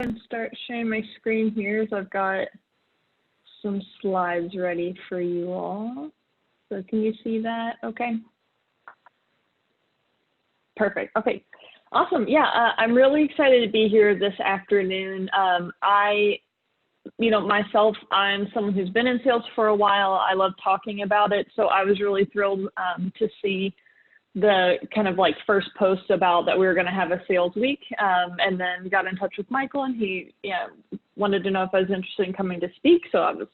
and start sharing my screen here. So I've got some slides ready for you all. So can you see that? Okay. Perfect. Okay. Awesome. Yeah, I'm really excited to be here this afternoon. Myself, I'm someone who's been in sales for a while. I love talking about it. So I was really thrilled to see the kind of like first post about that we were going to have a sales week, and then got in touch with Michael, and he wanted to know if I was interested in coming to speak. So I was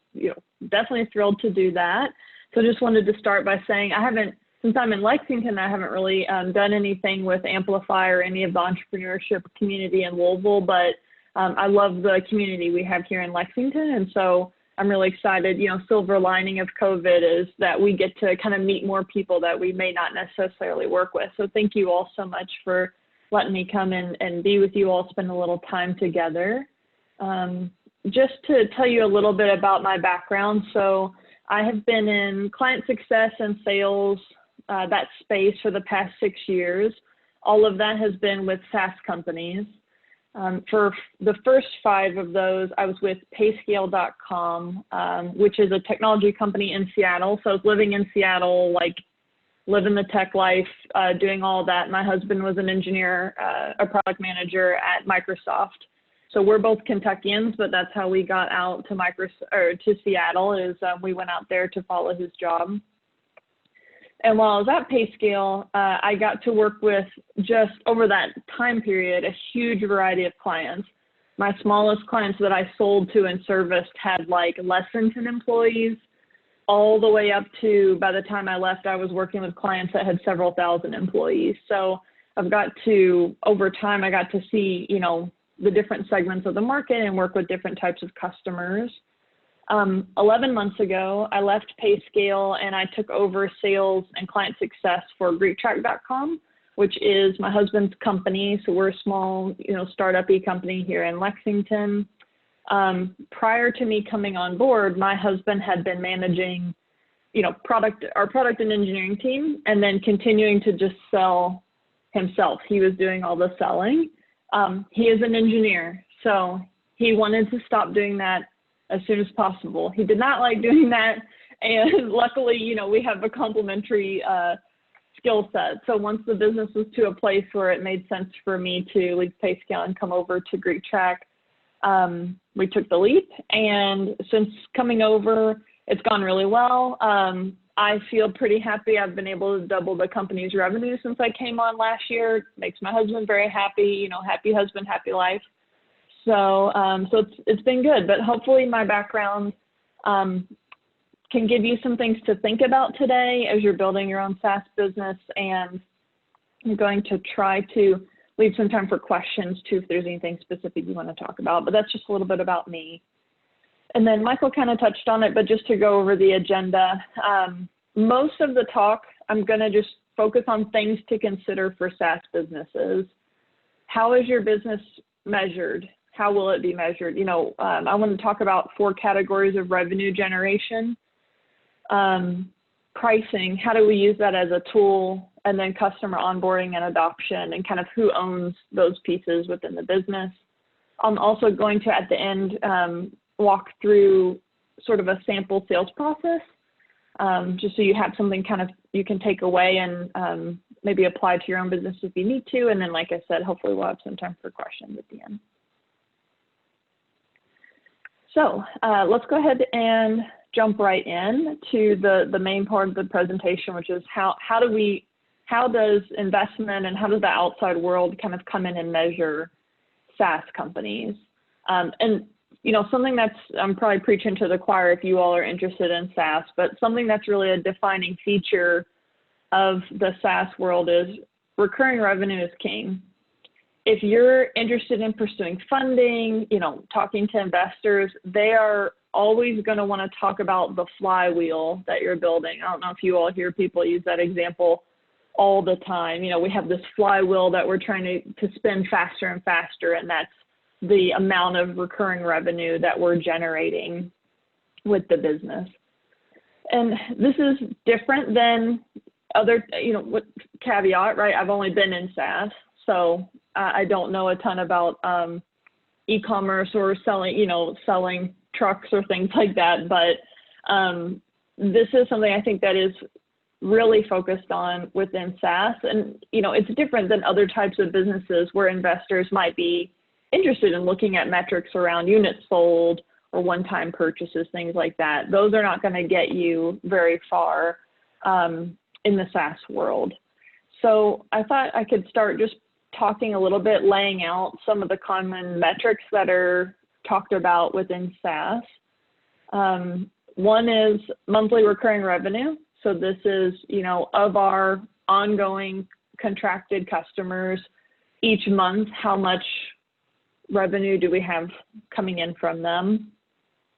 definitely thrilled to do that. So just wanted to start by saying since I'm in Lexington, I haven't really done anything with Amplify or any of the entrepreneurship community in Louisville, but I love the community we have here in Lexington. And so I'm really excited. Silver lining of COVID is that we get to kind of meet more people that we may not necessarily work with. So thank you all so much for letting me come in and be with you all, spend a little time together. Just to tell you a little bit about my background. So I have been in client success and sales, that space for the past 6 years. All of that has been with SaaS companies. For the first 5 of those, I was with Payscale.com, which is a technology company in Seattle. So I was living in Seattle, like living the tech life, doing all that. My husband was an engineer, a product manager at Microsoft. So we're both Kentuckians, but that's how we got out to Seattle. We went out there to follow his job. And while I was at Payscale, I got to work with, just over that time period, a huge variety of clients. My smallest clients that I sold to and serviced had like less than 10 employees, all the way up to, by the time I left, I was working with clients that had several thousand employees. So over time, I got to see, the different segments of the market and work with different types of customers. 11 months ago, I left Payscale and I took over sales and client success for GreekTrack.com, which is my husband's company. So we're a small, startup-y company here in Lexington. Prior to me coming on board, my husband had been managing, our product and engineering team, and then continuing to just sell himself. He was doing all the selling. He is an engineer, so he wanted to stop doing that as soon as possible. He did not like doing that, and luckily, we have a complementary skill set. So once the business was to a place where it made sense for me to leave Payscale and come over to GreekTrack, we took the leap, and since coming over, it's gone really well. I feel pretty happy. I've been able to double the company's revenue since I came on last year. Makes my husband very happy, happy husband, happy life. So it's been good, but hopefully my background can give you some things to think about today as you're building your own SaaS business, and I'm going to try to leave some time for questions too, if there's anything specific you want to talk about, but that's just a little bit about me. And then Michael kind of touched on it, but just to go over the agenda, most of the talk, I'm going to just focus on things to consider for SaaS businesses. How is your business measured? How will it be measured? I want to talk about 4 categories of revenue generation. Pricing, how do we use that as a tool? And then customer onboarding and adoption, and kind of who owns those pieces within the business. I'm also going to, at the end, walk through sort of a sample sales process, just so you have something kind of you can take away and maybe apply to your own business if you need to. And then, like I said, hopefully we'll have some time for questions at the end. So let's go ahead and jump right in to the main part of the presentation, which is how does investment and how does the outside world kind of come in and measure SaaS companies? And something that's, I'm probably preaching to the choir if you all are interested in SaaS, but something that's really a defining feature of the SaaS world is recurring revenue is king. If you're interested in pursuing funding, talking to investors, they are always going to want to talk about the flywheel that you're building. I don't know if you all hear people use that example all the time. We have this flywheel that we're trying to spin faster and faster, and that's the amount of recurring revenue that we're generating with the business. And this is different than other, what caveat, right? I've only been in SaaS, so I don't know a ton about e-commerce or selling trucks or things like that. But this is something I think that is really focused on within SaaS. And, it's different than other types of businesses where investors might be interested in looking at metrics around units sold or one-time purchases, things like that. Those are not going to get you very far in the SaaS world. So I thought I could start just talking a little bit, laying out some of the common metrics that are talked about within SaaS. One is monthly recurring revenue. So this is, of our ongoing contracted customers, each month, how much revenue do we have coming in from them?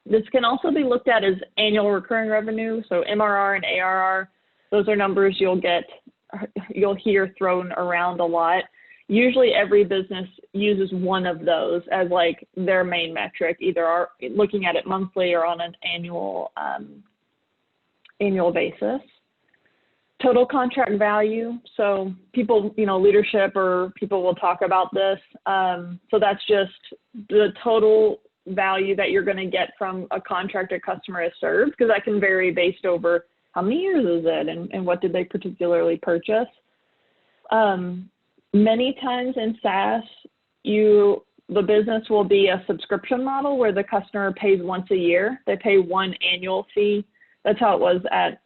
This can also be looked at as annual recurring revenue. So MRR and ARR, those are numbers you'll hear thrown around a lot. Usually every business uses one of those as like their main metric, either looking at it monthly or on an annual basis. Total contract value. So people, leadership or people will talk about this. So that's just the total value that you're going to get from a contract a customer has served, because that can vary based over how many years is it and what did they particularly purchase. Many times in SaaS, the business will be a subscription model where the customer pays once a year. They pay one annual fee. That's how it was at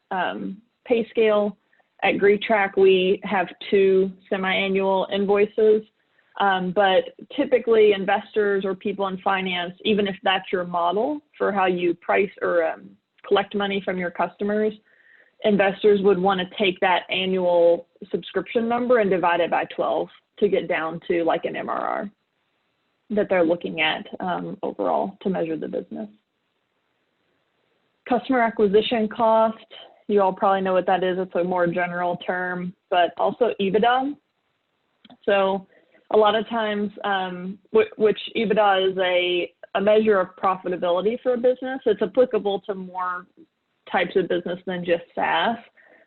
PayScale. At GreekTrack, we have 2 semi-annual invoices. But typically investors or people in finance, even if that's your model for how you price or collect money from your customers, investors would want to take that annual subscription number and divide it by 12 to get down to like an MRR that they're looking at overall to measure the business. Customer acquisition cost, you all probably know what that is. It's a more general term, but also EBITDA. So a lot of times, which EBITDA is a measure of profitability for a business. It's applicable to more types of business than just SaaS.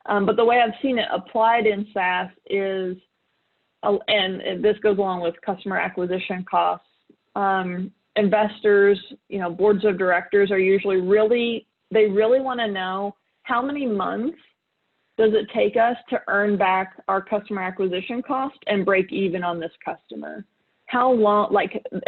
But the way I've seen it applied in SaaS is, and this goes along with customer acquisition costs, investors, boards of directors are usually they really want to know how many months does it take us to earn back our customer acquisition cost and break even on this customer? How long,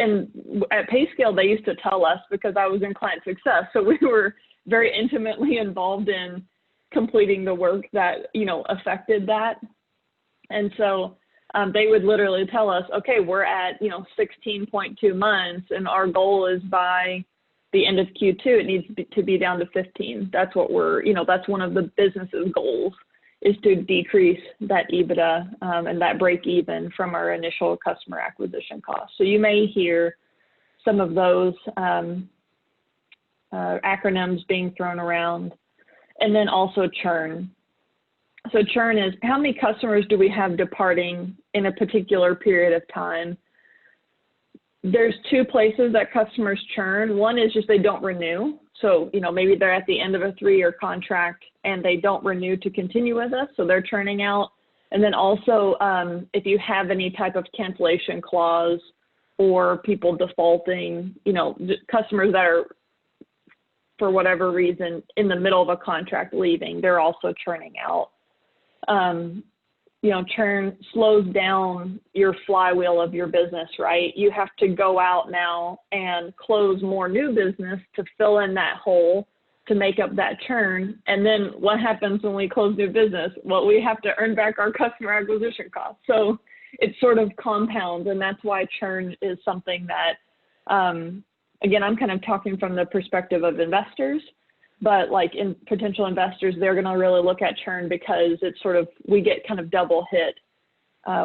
and at PayScale, they used to tell us, because I was in client success, so we were very intimately involved in completing the work that, affected that. And so they would literally tell us, okay, we're at, 16.2 months, and our goal is by the end of Q2, it needs to be down to 15. That's what that's one of the business's goals, is to decrease that EBITDA and that break even from our initial customer acquisition costs. So you may hear some of those acronyms being thrown around. And then also churn. So churn is how many customers do we have departing in a particular period of time? There's 2 places that customers churn. One is just they don't renew. So, maybe they're at the end of a 3-year contract and they don't renew to continue with us, so they're churning out. And then also, if you have any type of cancellation clause or people defaulting, customers that are, for whatever reason, in the middle of a contract leaving, they're also churning out. Churn slows down your flywheel of your business, right? You have to go out now and close more new business to fill in that hole to make up that churn. And then what happens when we close new business? Well, we have to earn back our customer acquisition costs. So it sort of compounds, and that's why churn is something that, again, I'm kind of talking from the perspective of investors. But like in potential investors, they're going to really look at churn because it's we get kind of double hit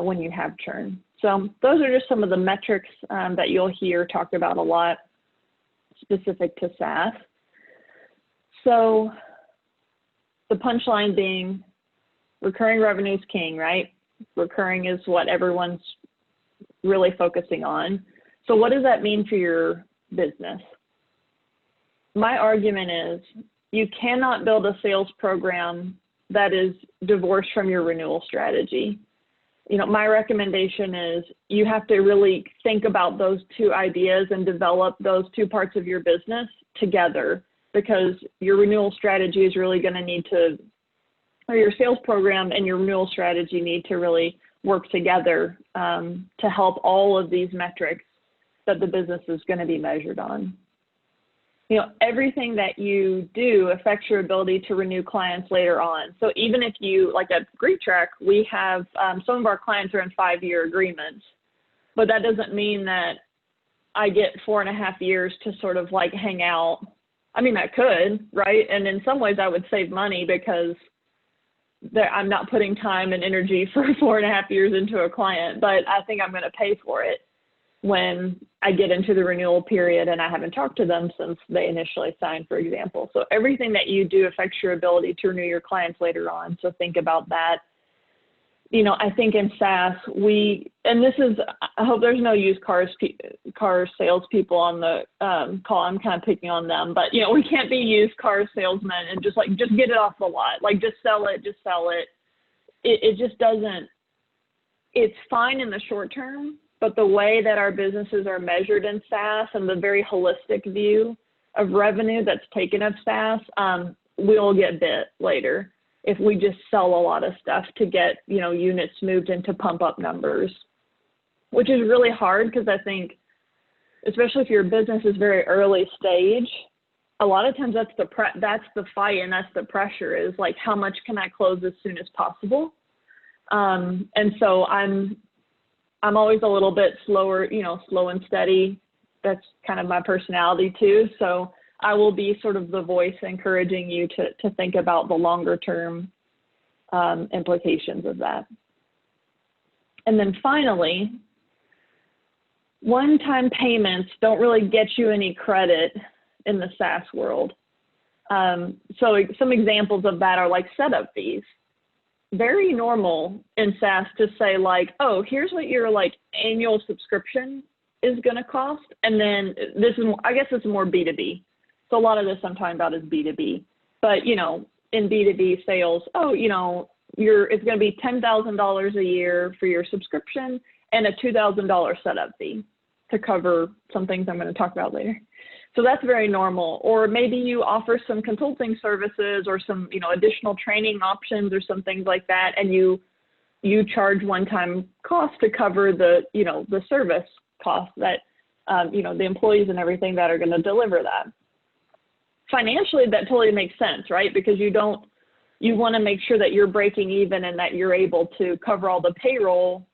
when you have churn. So those are just some of the metrics that you'll hear talked about a lot specific to SaaS. So the punchline being recurring revenue is king, right? Recurring is what everyone's really focusing on. So what does that mean for your business? My argument is you cannot build a sales program that is divorced from your renewal strategy. my recommendation is you have to really think about those two ideas and develop those two parts of your business together, because your renewal strategy is really going to need to, or your sales program and your renewal strategy need to really work together to help all of these metrics that the business is going to be measured on. Everything that you do affects your ability to renew clients later on. So even if you, like at GreekTrack, we have some of our clients are in 5-year agreements, but that doesn't mean that I get 4.5 years to sort of like hang out. I mean, that could, right? And in some ways I would save money because I'm not putting time and energy for 4.5 years into a client, but I think I'm going to pay for it when I get into the renewal period and I haven't talked to them since they initially signed, for example. So everything that you do affects your ability to renew your clients later on. So think about that. I think in SaaS, and this is, I hope there's no used car salespeople on the call. I'm kind of picking on them, but we can't be used car salesmen and just get it off the lot. Like just sell it. It just doesn't, it's fine in the short term, but the way that our businesses are measured in SaaS and the very holistic view of revenue that's taken of SaaS, we'll get bit later if we just sell a lot of stuff to get, units moved into pump up numbers, which is really hard because I think, especially if your business is very early stage, a lot of times that's the fight and that's the pressure is like, how much can I close as soon as possible? And so I'm always a little bit slower, slow and steady. That's kind of my personality too. So I will be sort of the voice encouraging you to think about the longer term implications of that. And then finally, one-time payments don't really get you any credit in the SaaS world. So some examples of that are like setup fees. Very normal in SaaS to say like, oh, here's what your like annual subscription is going to cost. And then this is, I guess it's more B2B. So a lot of this I'm talking about is B2B, but in B2B sales, it's going to be $10,000 a year for your subscription and a $2,000 setup fee to cover some things I'm going to talk about later. So that's very normal. Or maybe you offer some consulting services or some, additional training options or some things like that. And you charge one-time cost to cover the service cost that, the employees and everything that are going to deliver that. Financially, that totally makes sense, right? Because you want to make sure that you're breaking even and that you're able to cover all the payroll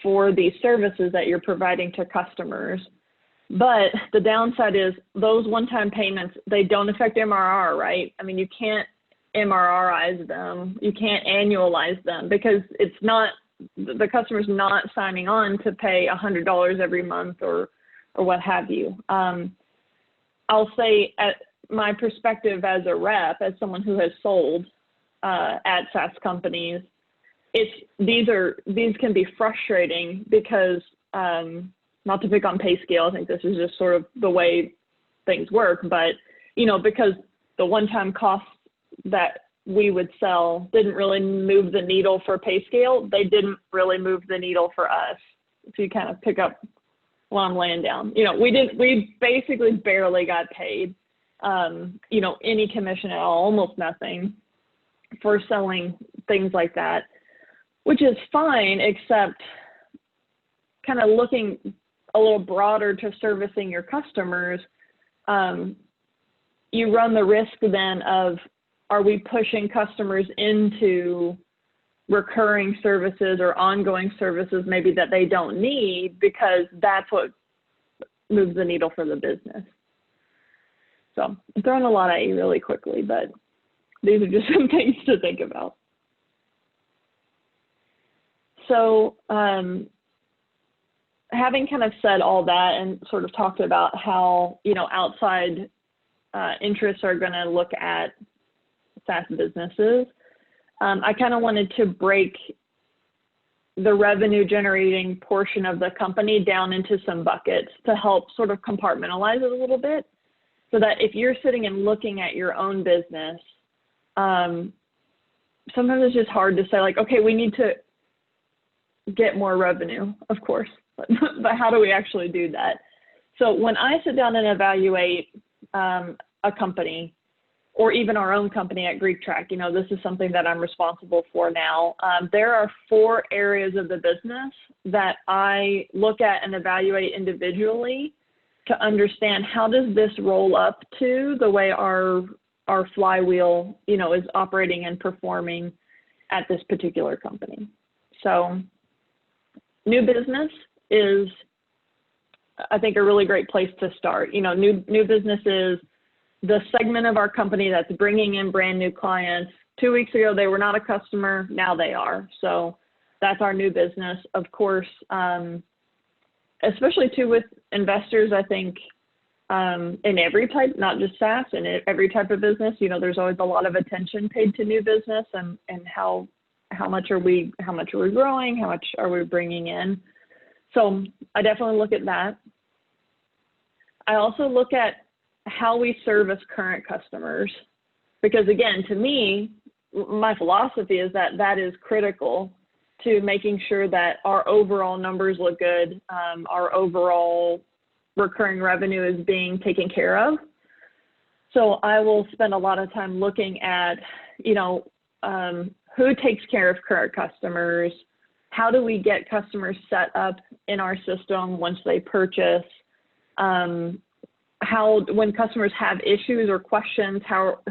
for these services that you're providing to customers. But the downside is those one-time payments, they don't affect MRR, right? I mean, you can't MRRize them. You can't annualize them because the customer's not signing on to pay $100 every month or what have you. I'll say at my perspective as a rep, as someone who has sold at SaaS companies, these can be frustrating because not to pick on pay scale, I think this is just sort of the way things work, but because the one-time costs that we would sell didn't really move the needle for pay scale, they didn't really move the needle for us. If you kind of pick up what I'm laying down, we basically barely got paid. Any commission at all, almost nothing for selling things like that, which is fine, except kind of looking a little broader to servicing your customers, you run the risk then of, are we pushing customers into recurring services or ongoing services maybe that they don't need because that's what moves the needle for the business. So I'm throwing a lot at you really quickly, but these are just some things to think about. So having kind of said all that and sort of talked about how, outside interests are going to look at SaaS businesses, I kind of wanted to break the revenue generating portion of the company down into some buckets to help sort of compartmentalize it a little bit. So that if you're sitting and looking at your own business, sometimes it's just hard to say like, okay, we need to get more revenue, of course, but how do we actually do that? So when I sit down and evaluate a company, or even our own company at GreekTrack, this is something that I'm responsible for now. There are 4 areas of the business that I look at and evaluate individually to understand how does this roll up to the way our flywheel, is operating and performing at this particular company. So new business is, I think, a really great place to start. New business is the segment of our company that's bringing in brand new clients. 2 weeks ago, they were not a customer. Now they are. So that's our new business. Of course, especially too with investors, I think in every type, not just SaaS, in every type of business, there's always a lot of attention paid to new business and how much are we growing, how much are we bringing in. So I definitely look at that. I also look at how we service current customers, because again, to me, my philosophy is that is critical to making sure that our overall numbers look good, our overall recurring revenue is being taken care of. So I will spend a lot of time looking at, who takes care of current customers, how do we get customers set up in our system once they purchase, when customers have issues or questions,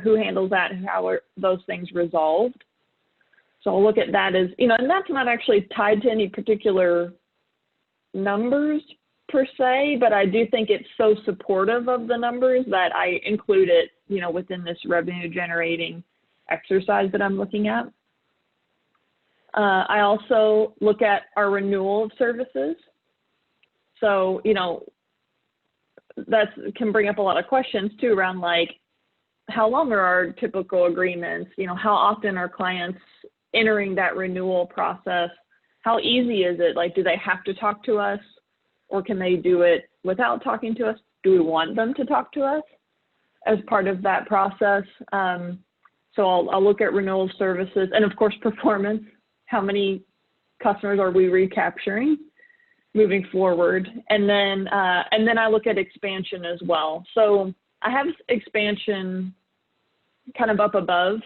who handles that and how are those things resolved. So I'll look at that as, and that's not actually tied to any particular numbers per se, but I do think it's so supportive of the numbers that I include it, within this revenue generating exercise that I'm looking at. I also look at our renewal of services. So, that can bring up a lot of questions too around like, how long are our typical agreements? How often are clients entering that renewal process? How easy is it? Like, do they have to talk to us, or can they do it without talking to us? Do we want them to talk to us as part of that process? So I'll look at renewal services and of course performance. How many customers are we recapturing moving forward? And then I look at expansion as well. So I have expansion kind of up above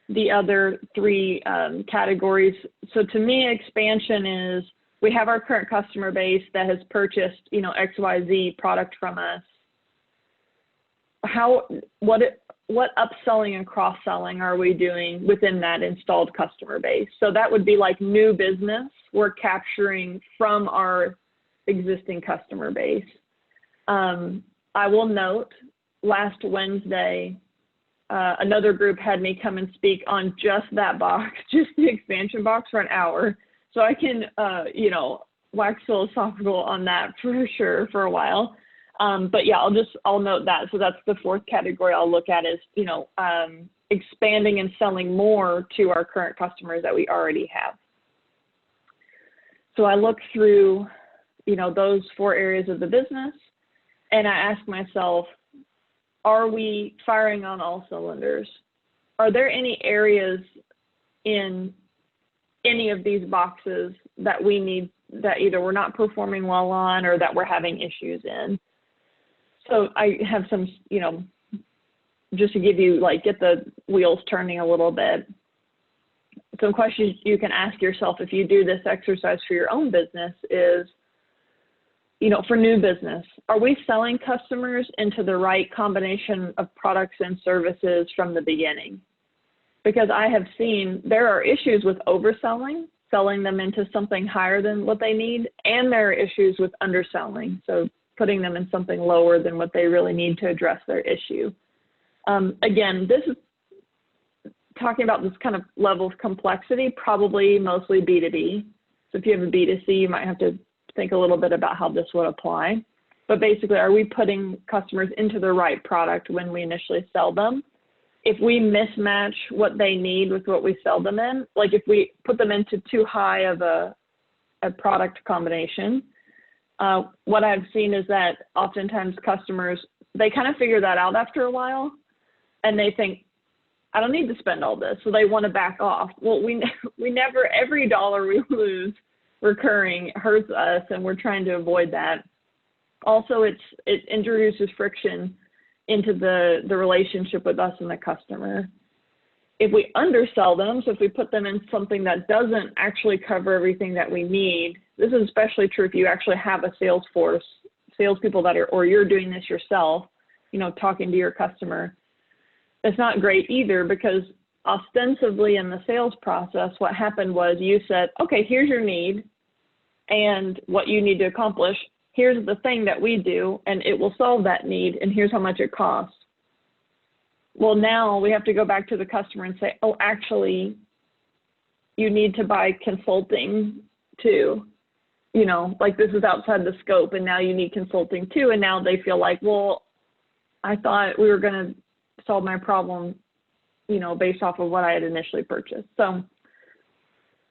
the other 3 categories. So to me, expansion is, we have our current customer base that has purchased, XYZ product from us. What upselling and cross-selling are we doing within that installed customer base? So that would be like new business we're capturing from our existing customer base. I will note, last Wednesday, another group had me come and speak on just that box, just the expansion box, for an hour. So I can, wax philosophical on that for sure for a while. But yeah, I'll note that. So that's the 4th category I'll look at is, expanding and selling more to our current customers that we already have. So I look through, those 4 areas of the business, and I ask myself, are we firing on all cylinders? Are there any areas in any of these boxes that we need, that either we're not performing well on or that we're having issues in? So I have some, just to give you, get the wheels turning a little bit, some questions you can ask yourself if you do this exercise for your own business is, for new business, are we selling customers into the right combination of products and services from the beginning? Because I have seen there are issues with overselling, selling them into something higher than what they need, and there are issues with underselling, so putting them in something lower than what they really need to address their issue. Again, this is talking about this kind of level of complexity, probably mostly B2B. So if you have a B2C, you might have to think a little bit about how this would apply. But basically, are we putting customers into the right product when we initially sell them? If we mismatch what they need with what we sell them in, like if we put them into too high of a product combination, what I've seen is that oftentimes customers, they kind of figure that out after a while, and they think, I don't need to spend all this, so they want to back off. Well, we never, every dollar we lose recurring hurts us, and we're trying to avoid that. Also, it introduces friction into the relationship with us and the customer. If we undersell them, so if we put them in something that doesn't actually cover everything that we need, this is especially true if you actually have a sales force, salespeople that are, or you're doing this yourself, you know, talking to your customer. It's not great either, because ostensibly in the sales process, what happened was you said, okay, here's your need and what you need to accomplish. Here's the thing that we do, and it will solve that need, and here's how much it costs. Well, now we have to go back to the customer and say, oh, actually, you need to buy consulting too. You know, like this is outside the scope, and now you need consulting too. And now they feel like, well, I thought we were going to solve my problem, you know, based off of what I had initially purchased. So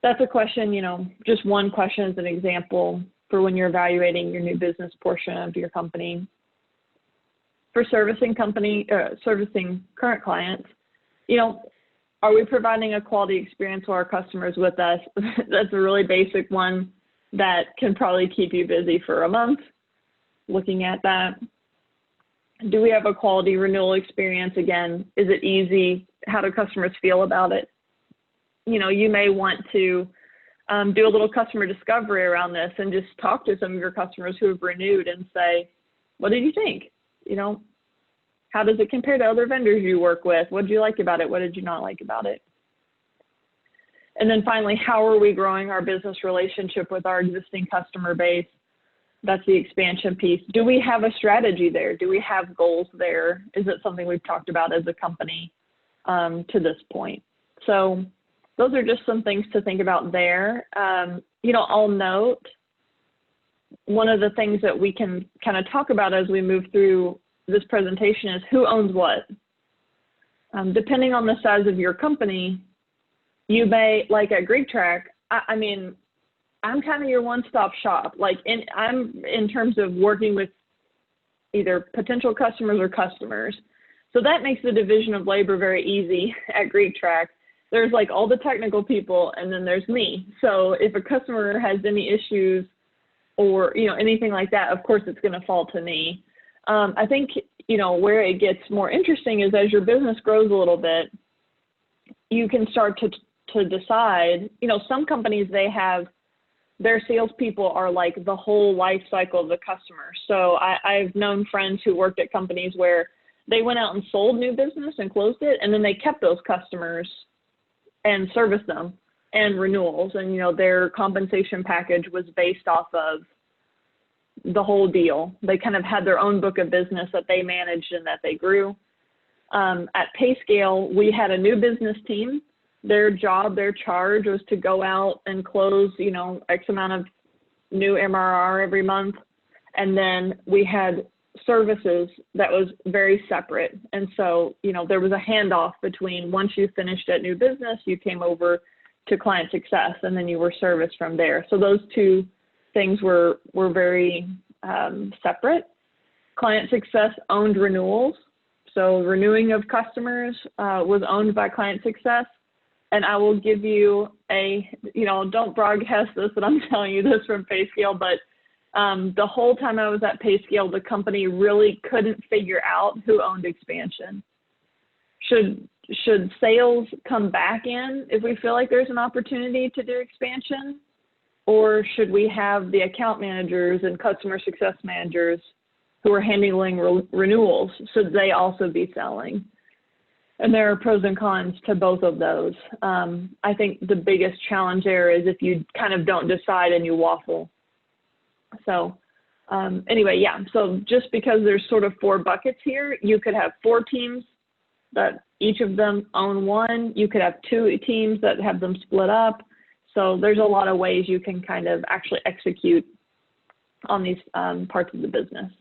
that's a question, you know, just one question as an example for when you're evaluating your new business portion of your company. For servicing current clients, you know, are we providing a quality experience to our customers with us? That's a really basic one that can probably keep you busy for a month looking at that. Do we have a quality renewal experience? Again, is it easy? How do customers feel about it? You know, you may want to do a little customer discovery around this and just talk to some of your customers who have renewed and say, what did you think? You know, how does it compare to other vendors you work with? What did you like about it? What did you not like about it? And then finally, how are we growing our business relationship with our existing customer base? That's the expansion piece. Do we have a strategy there? Do we have goals there? Is it something we've talked about as a company to this point? So those are just some things to think about there. You know, I'll note one of the things that we can kind of talk about as we move through this presentation is who owns what. Depending on the size of your company, you may, like at GreekTrack, I mean, I'm kind of your one-stop shop. Like I'm in terms of working with either potential customers or customers. So that makes the division of labor very easy at GreekTrack. There's like all the technical people, and then there's me. So if a customer has any issues or, you know, anything like that, of course it's going to fall to me. I think, you know, where it gets more interesting is as your business grows a little bit, you can start to decide, you know, some companies, they have their salespeople are like the whole life cycle of the customer. So I've known friends who worked at companies where they went out and sold new business and closed it, and then they kept those customers and serviced them and renewals. And, you know, their compensation package was based off of the whole deal. They kind of had their own book of business that they managed and that they grew. At PayScale, we had a new business team. Their job, their charge was to go out and close, you know, X amount of new MRR every month. And then we had services that was very separate. And so, you know, there was a handoff between once you finished at new business, you came over to client success, and then you were serviced from there. So those two things were very separate. Client success owned renewals. So renewing of customers was owned by client success. And I will give you a, you know, don't broadcast this, but I'm telling you this from PayScale, but the whole time I was at PayScale, the company really couldn't figure out who owned expansion. Should sales come back in if we feel like there's an opportunity to do expansion? Or should we have the account managers and customer success managers who are handling renewals? Should they also be selling? And there are pros and cons to both of those. I think the biggest challenge there is if you kind of don't decide and you waffle. So anyway, yeah, so just because there's sort of 4 buckets here, you could have 4 teams that each of them own one. You could have 2 teams that have them split up. So there's a lot of ways you can kind of actually execute on these parts of the business.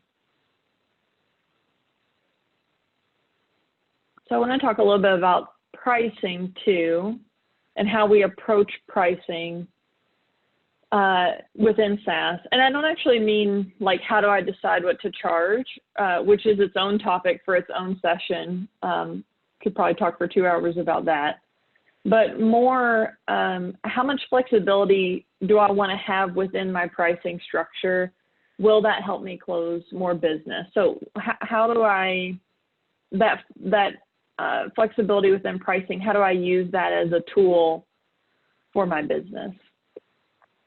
So I want to talk a little bit about pricing too, and how we approach pricing within SaaS. And I don't actually mean like, how do I decide what to charge, which is its own topic for its own session. Could probably talk for 2 hours about that. but more how much flexibility do I want to have within my pricing structure? Will that help me close more business? So how do I, that flexibility within pricing, how do I use that as a tool for my business?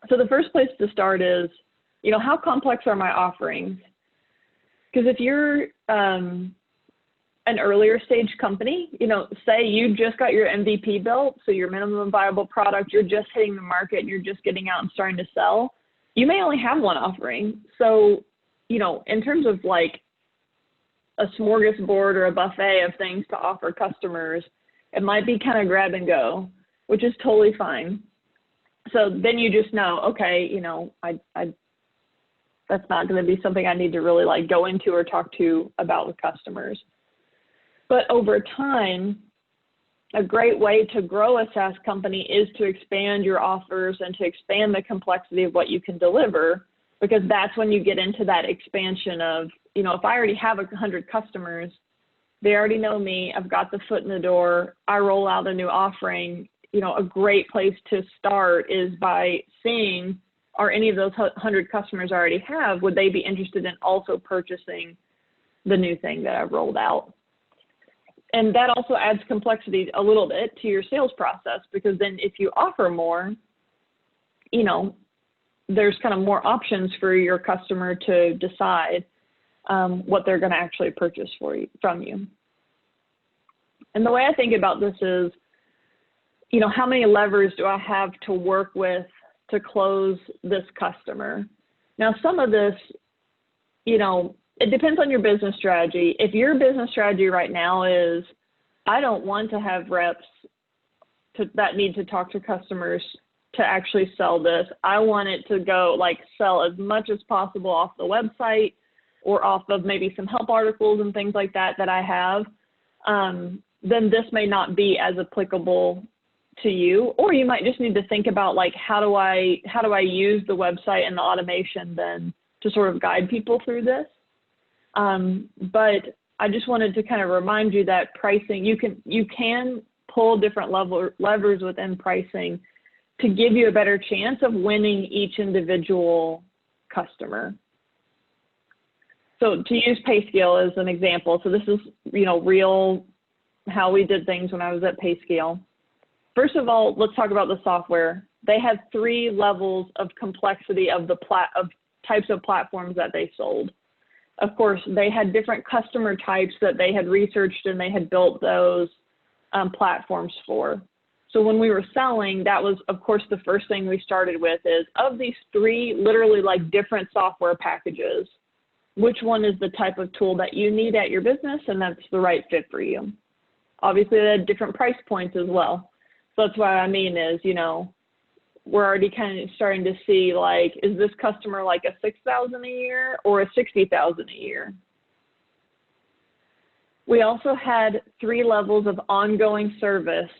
So the first place to start is, how complex are my offerings? Because if you're an earlier stage company, say you just got your MVP built, so your minimum viable product, you're just hitting the market, you're just getting out and starting to sell, you may only have one offering. So, in terms of like a smorgasbord or a buffet of things to offer customers, it might be kind of grab and go, which is totally fine. So then you just know, okay, that's not going to be something I need to really like go into or talk to about with customers. But over time, a great way to grow a SaaS company is to expand your offers and to expand the complexity of what you can deliver, because that's when you get into that expansion of, if I already have 100 customers, they already know me, I've got the foot in the door, I roll out a new offering, a great place to start is by seeing, are any of those 100 customers I already have, would they be interested in also purchasing the new thing that I've rolled out? And that also adds complexity a little bit to your sales process, because then if you offer more, there's kind of more options for your customer to decide what they're going to actually purchase from you. And the way I think about this is, how many levers do I have to work with to close this customer? Now, some of this, it depends on your business strategy. If your business strategy right now is, I don't want to have reps that need to talk to customers to actually sell this. I want it to go sell as much as possible off the website or off of maybe some help articles and things like that I have, then this may not be as applicable to you. Or you might just need to think about how do I use the website and the automation then to sort of guide people through this. But I just wanted to kind of remind you that pricing, you can pull different levers within pricing to give you a better chance of winning each individual customer. So to use PayScale as an example, so this is, real how we did things when I was at PayScale. First of all, let's talk about the software. They had 3 levels of complexity of types of platforms that they sold. Of course, they had different customer types that they had researched and they had built those platforms for. So when we were selling, that was, of course, the first thing we started with is, of these 3 literally different software packages, which one is the type of tool that you need at your business and that's the right fit for you? Obviously, they had different price points as well. So that's what I mean is, we're already kind of starting to see is this customer a $6,000 a year or a $60,000 a year? We also had 3 levels of ongoing service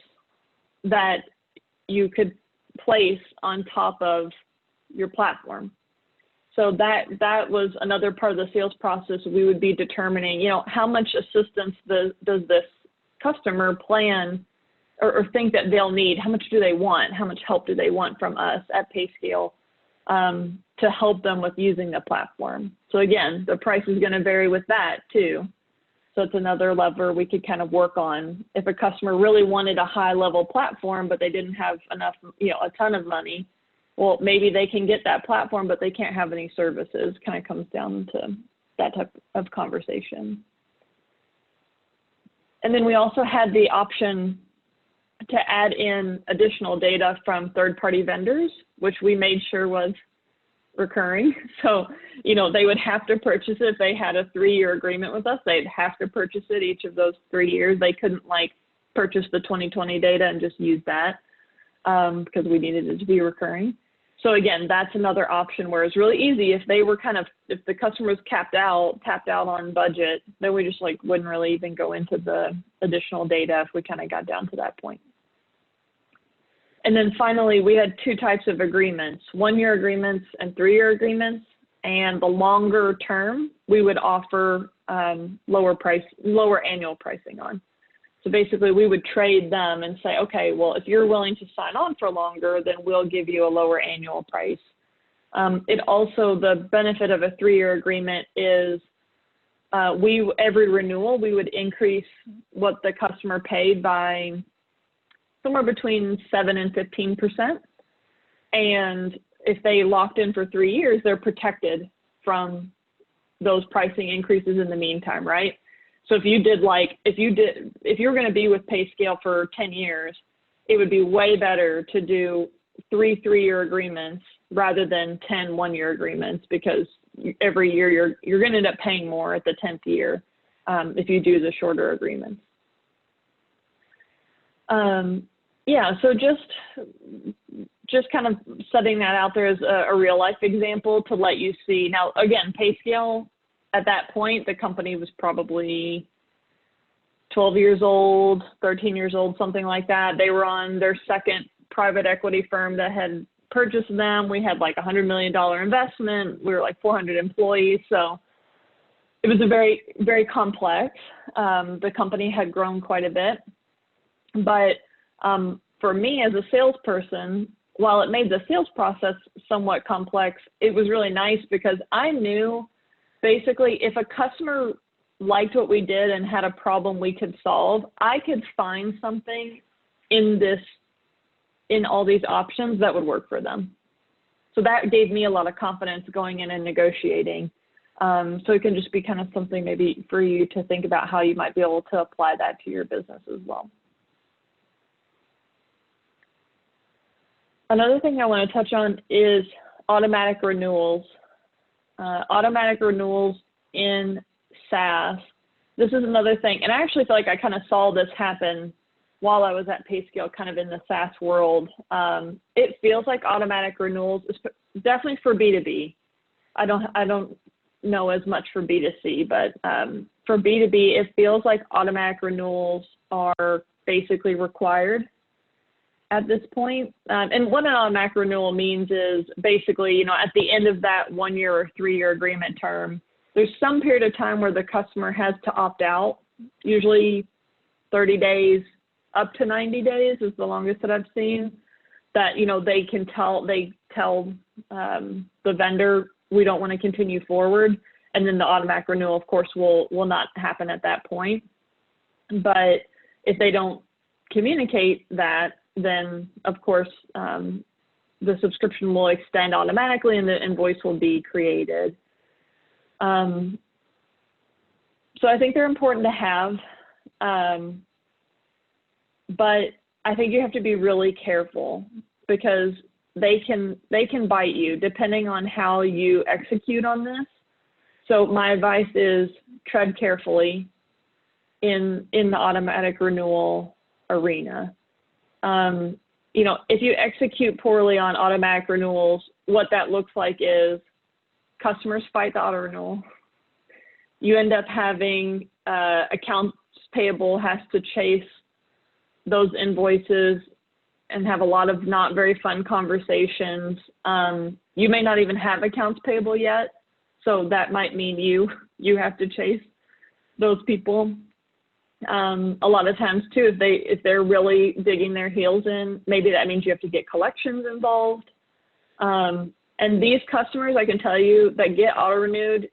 that you could place on top of your platform. So that was another part of the sales process. We would be determining, how much assistance does this customer plan or think that they'll need? How much do they want? How much help do they want from us at PayScale to help them with using the platform? So again, the price is going to vary with that too. So it's another lever we could kind of work on. If a customer really wanted a high level platform, but they didn't have enough, a ton of money, well, maybe they can get that platform, but they can't have any services. Kind of comes down to that type of conversation. And then we also had the option to add in additional data from third-party vendors, which we made sure was recurring. So, they would have to purchase it. If they had a 3-year agreement with us, they'd have to purchase it each of those 3 years. They couldn't purchase the 2020 data and just use that because we needed it to be recurring. So again, that's another option where it's really easy. If they were if the customer was tapped out on budget, then we just wouldn't really even go into the additional data if we kind of got down to that point. And then finally, we had 2 types of agreements, 1-year agreements and 3-year agreements. And the longer term, we would offer lower annual pricing on. So basically we would trade them and say, okay, well, if you're willing to sign on for longer, then we'll give you a lower annual price. It also, the benefit of a 3-year agreement is every renewal, we would increase what the customer paid by somewhere between 7 and 15%. And if they locked in for 3 years, they're protected from those pricing increases in the meantime, right? So if you were going to be with PayScale for 10 years, it would be way better to do 3-year agreements rather than 10 one-year agreements, because every year you're going to end up paying more at the 10th year if you do the shorter agreements. Yeah, so just kind of setting that out there as a real life example to let you see. Now, again, PayScale, at that point, the company was probably 12 years old, 13 years old, something like that. They were on their second private equity firm that had purchased them. We had like $100 million investment. We were like 400 employees. So it was a very, very complex. The company had grown quite a bit. But for me as a salesperson, while it made the sales process somewhat complex, it was really nice because I knew basically if a customer liked what we did and had a problem we could solve, I could find something in all these options that would work for them. So that gave me a lot of confidence going in and negotiating. So it can just be kind of something maybe for you to think about how you might be able to apply that to your business as well. Another thing I want to touch on is automatic renewals. Automatic renewals in SaaS. This is another thing, and I actually feel like I kind of saw this happen while I was at PayScale, kind of in the SaaS world. It feels like automatic renewals, definitely for B2B. I don't know as much for B2C, but for B2B, it feels like automatic renewals are basically required at this point. And what an automatic renewal means is basically, at the end of that 1-year or 3-year agreement term, there's some period of time where the customer has to opt out, usually 30 days up to 90 days is the longest that I've seen, that, they tell the vendor, we don't want to continue forward. And then the automatic renewal, of course, will not happen at that point. But if they don't communicate that, then of course the subscription will extend automatically and the invoice will be created. So I think they're important to have, but I think you have to be really careful because they can bite you depending on how you execute on this. So my advice is tread carefully in the automatic renewal arena. If you execute poorly on automatic renewals, what that looks like is customers fight the auto renewal. You end up having accounts payable has to chase those invoices and have a lot of not very fun conversations. You may not even have accounts payable yet, so that might mean you have to chase those people. A lot of times too, if they're really digging their heels in, maybe that means you have to get collections involved. And these customers, I can tell you, that get auto renewed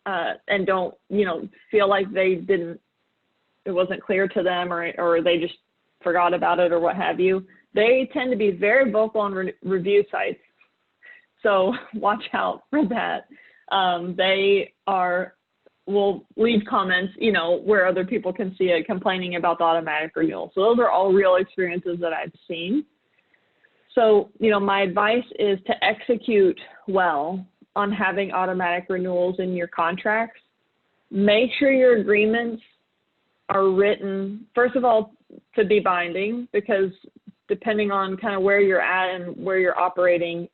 and don't, feel like it wasn't clear to them or they just forgot about it or what have you, they tend to be very vocal on review sites. So watch out for that. They will leave comments, where other people can see it, complaining about the automatic renewal. So those are all real experiences that I've seen. So, my advice is to execute well on having automatic renewals in your contracts. Make sure your agreements are written, first of all, to be binding, because depending on kind of where you're at and where you're operating,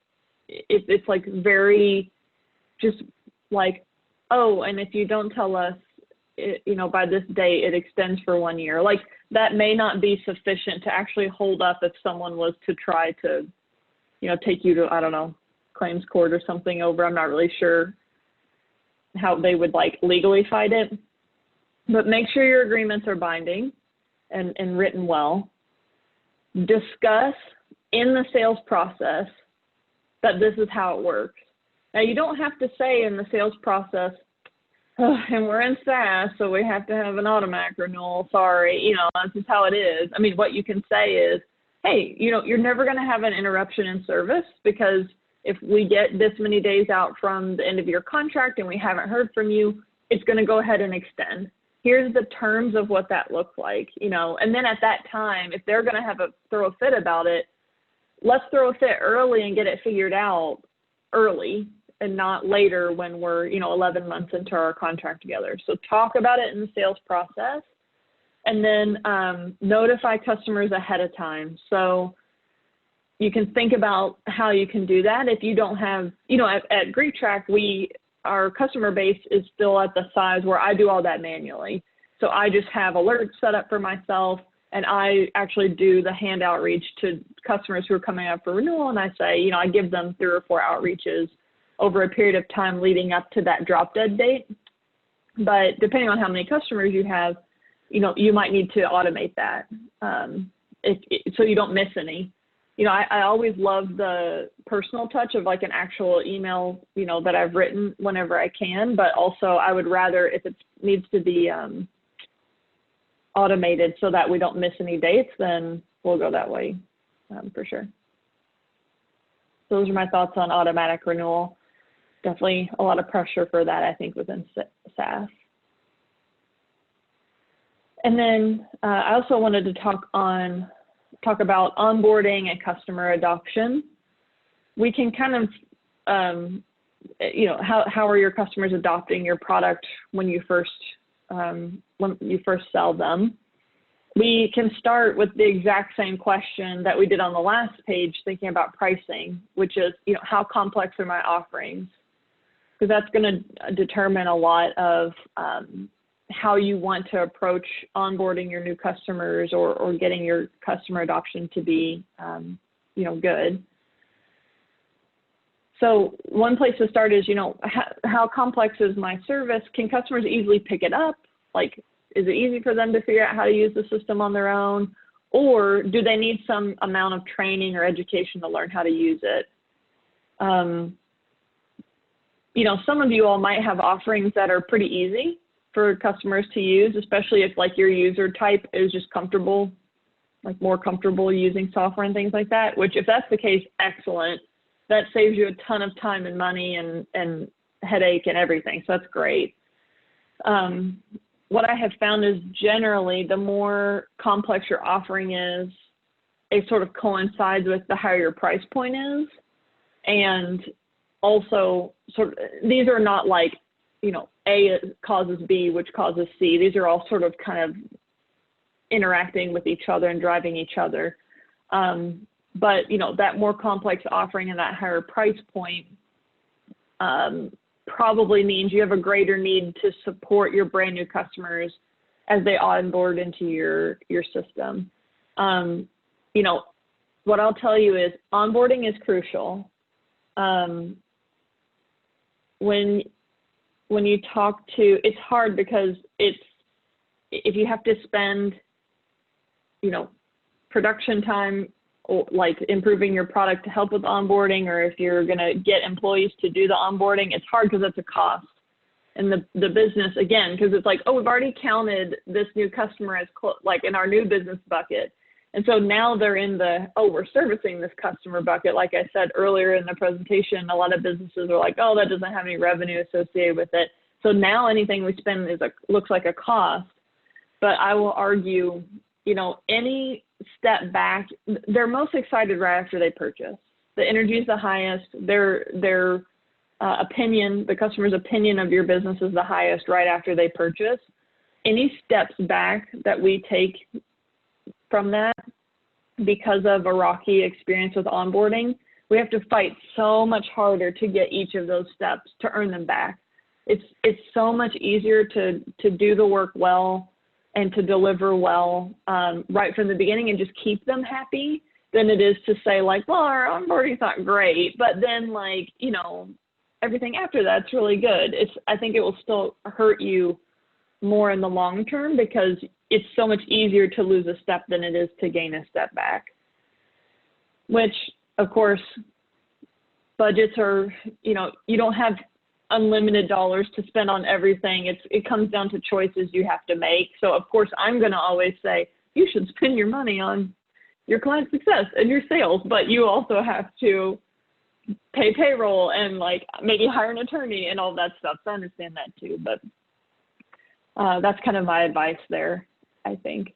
it's like very just like, oh, and if you don't tell us, by this date, it extends for 1 year. Like that may not be sufficient to actually hold up if someone was to try to, take you to, I don't know, claims court or something over. I'm not really sure how they would legally fight it, but make sure your agreements are binding. and written well. Discuss in the sales process that this is how it works. Now, you don't have to say in the sales process, oh, and we're in SaaS, so we have to have an automatic renewal. Sorry, that's just how it is. I mean, what you can say is, hey, you're never going to have an interruption in service, because if we get this many days out from the end of your contract and we haven't heard from you, it's going to go ahead and extend. Here's the terms of what that looks like, and then at that time, if they're going to throw a fit about it, let's throw a fit early and get it figured out early and not later when we're, 11 months into our contract together. So talk about it in the sales process, and then notify customers ahead of time. So you can think about how you can do that. If you don't have, at GreekTrack, our customer base is still at the size where I do all that manually. So I just have alerts set up for myself, and I actually do the hand outreach to customers who are coming up for renewal. And I say, I give them 3 or 4 outreaches over a period of time leading up to that drop dead date. But depending on how many customers you have, you might need to automate that so you don't miss any. I always love the personal touch of like an actual email, that I've written whenever I can, but also I would rather, if it needs to be automated so that we don't miss any dates, then we'll go that way for sure. Those are my thoughts on automatic renewal. Definitely a lot of pressure for that, I think, within SaaS. And then I also wanted to talk about onboarding and customer adoption. We can kind of, how are your customers adopting your product when you first sell them? We can start with the exact same question that we did on the last page, thinking about pricing, which is, how complex are my offerings? Because that's going to determine a lot of how you want to approach onboarding your new customers or getting your customer adoption to be, good. So one place to start is, how complex is my service? Can customers easily pick it up? Like, is it easy for them to figure out how to use the system on their own? Or do they need some amount of training or education to learn how to use it? Some of you all might have offerings that are pretty easy for customers to use, especially if like your user type is just comfortable, like more comfortable using software and things like that, which if that's the case, excellent. That saves you a ton of time and money and headache and everything. So that's great. What I have found is generally the more complex your offering is, it sort of coincides with the higher your price point is. And also these are not like, A causes B, which causes C. These are all sort of kind of interacting with each other and driving each other. But, that more complex offering and that higher price point probably means you have a greater need to support your brand new customers as they onboard into your system. What I'll tell you is onboarding is crucial. When you talk to, it's hard because if you have to spend, production time or like improving your product to help with onboarding, or if you're going to get employees to do the onboarding, it's hard because it's a cost. And the business, again, because it's like, oh, we've already counted this new customer as like in our new business bucket. And so now they're in we're servicing this customer bucket. Like I said earlier in the presentation, a lot of businesses are like, oh, that doesn't have any revenue associated with it. So now anything we spend looks like a cost. But I will argue, any step back, they're most excited right after they purchase. The energy is the highest. Their opinion, the customer's opinion of your business is the highest right after they purchase. Any steps back that we take from that because of a rocky experience with onboarding, we have to fight so much harder to get each of those steps to earn them back. It's so much easier to do the work well and to deliver well right from the beginning and just keep them happy than it is to say like, well, our onboarding's not great, but then like, everything after that's really good. I think it will still hurt you more in the long term because it's so much easier to lose a step than it is to gain a step back, which of course, budgets are, you know, you don't have unlimited dollars to spend on everything. It comes down to choices you have to make. So of course, I'm going to always say, you should spend your money on your client success and your sales, but you also have to pay payroll and like maybe hire an attorney and all that stuff. So I understand that too, but that's kind of my advice there, I think.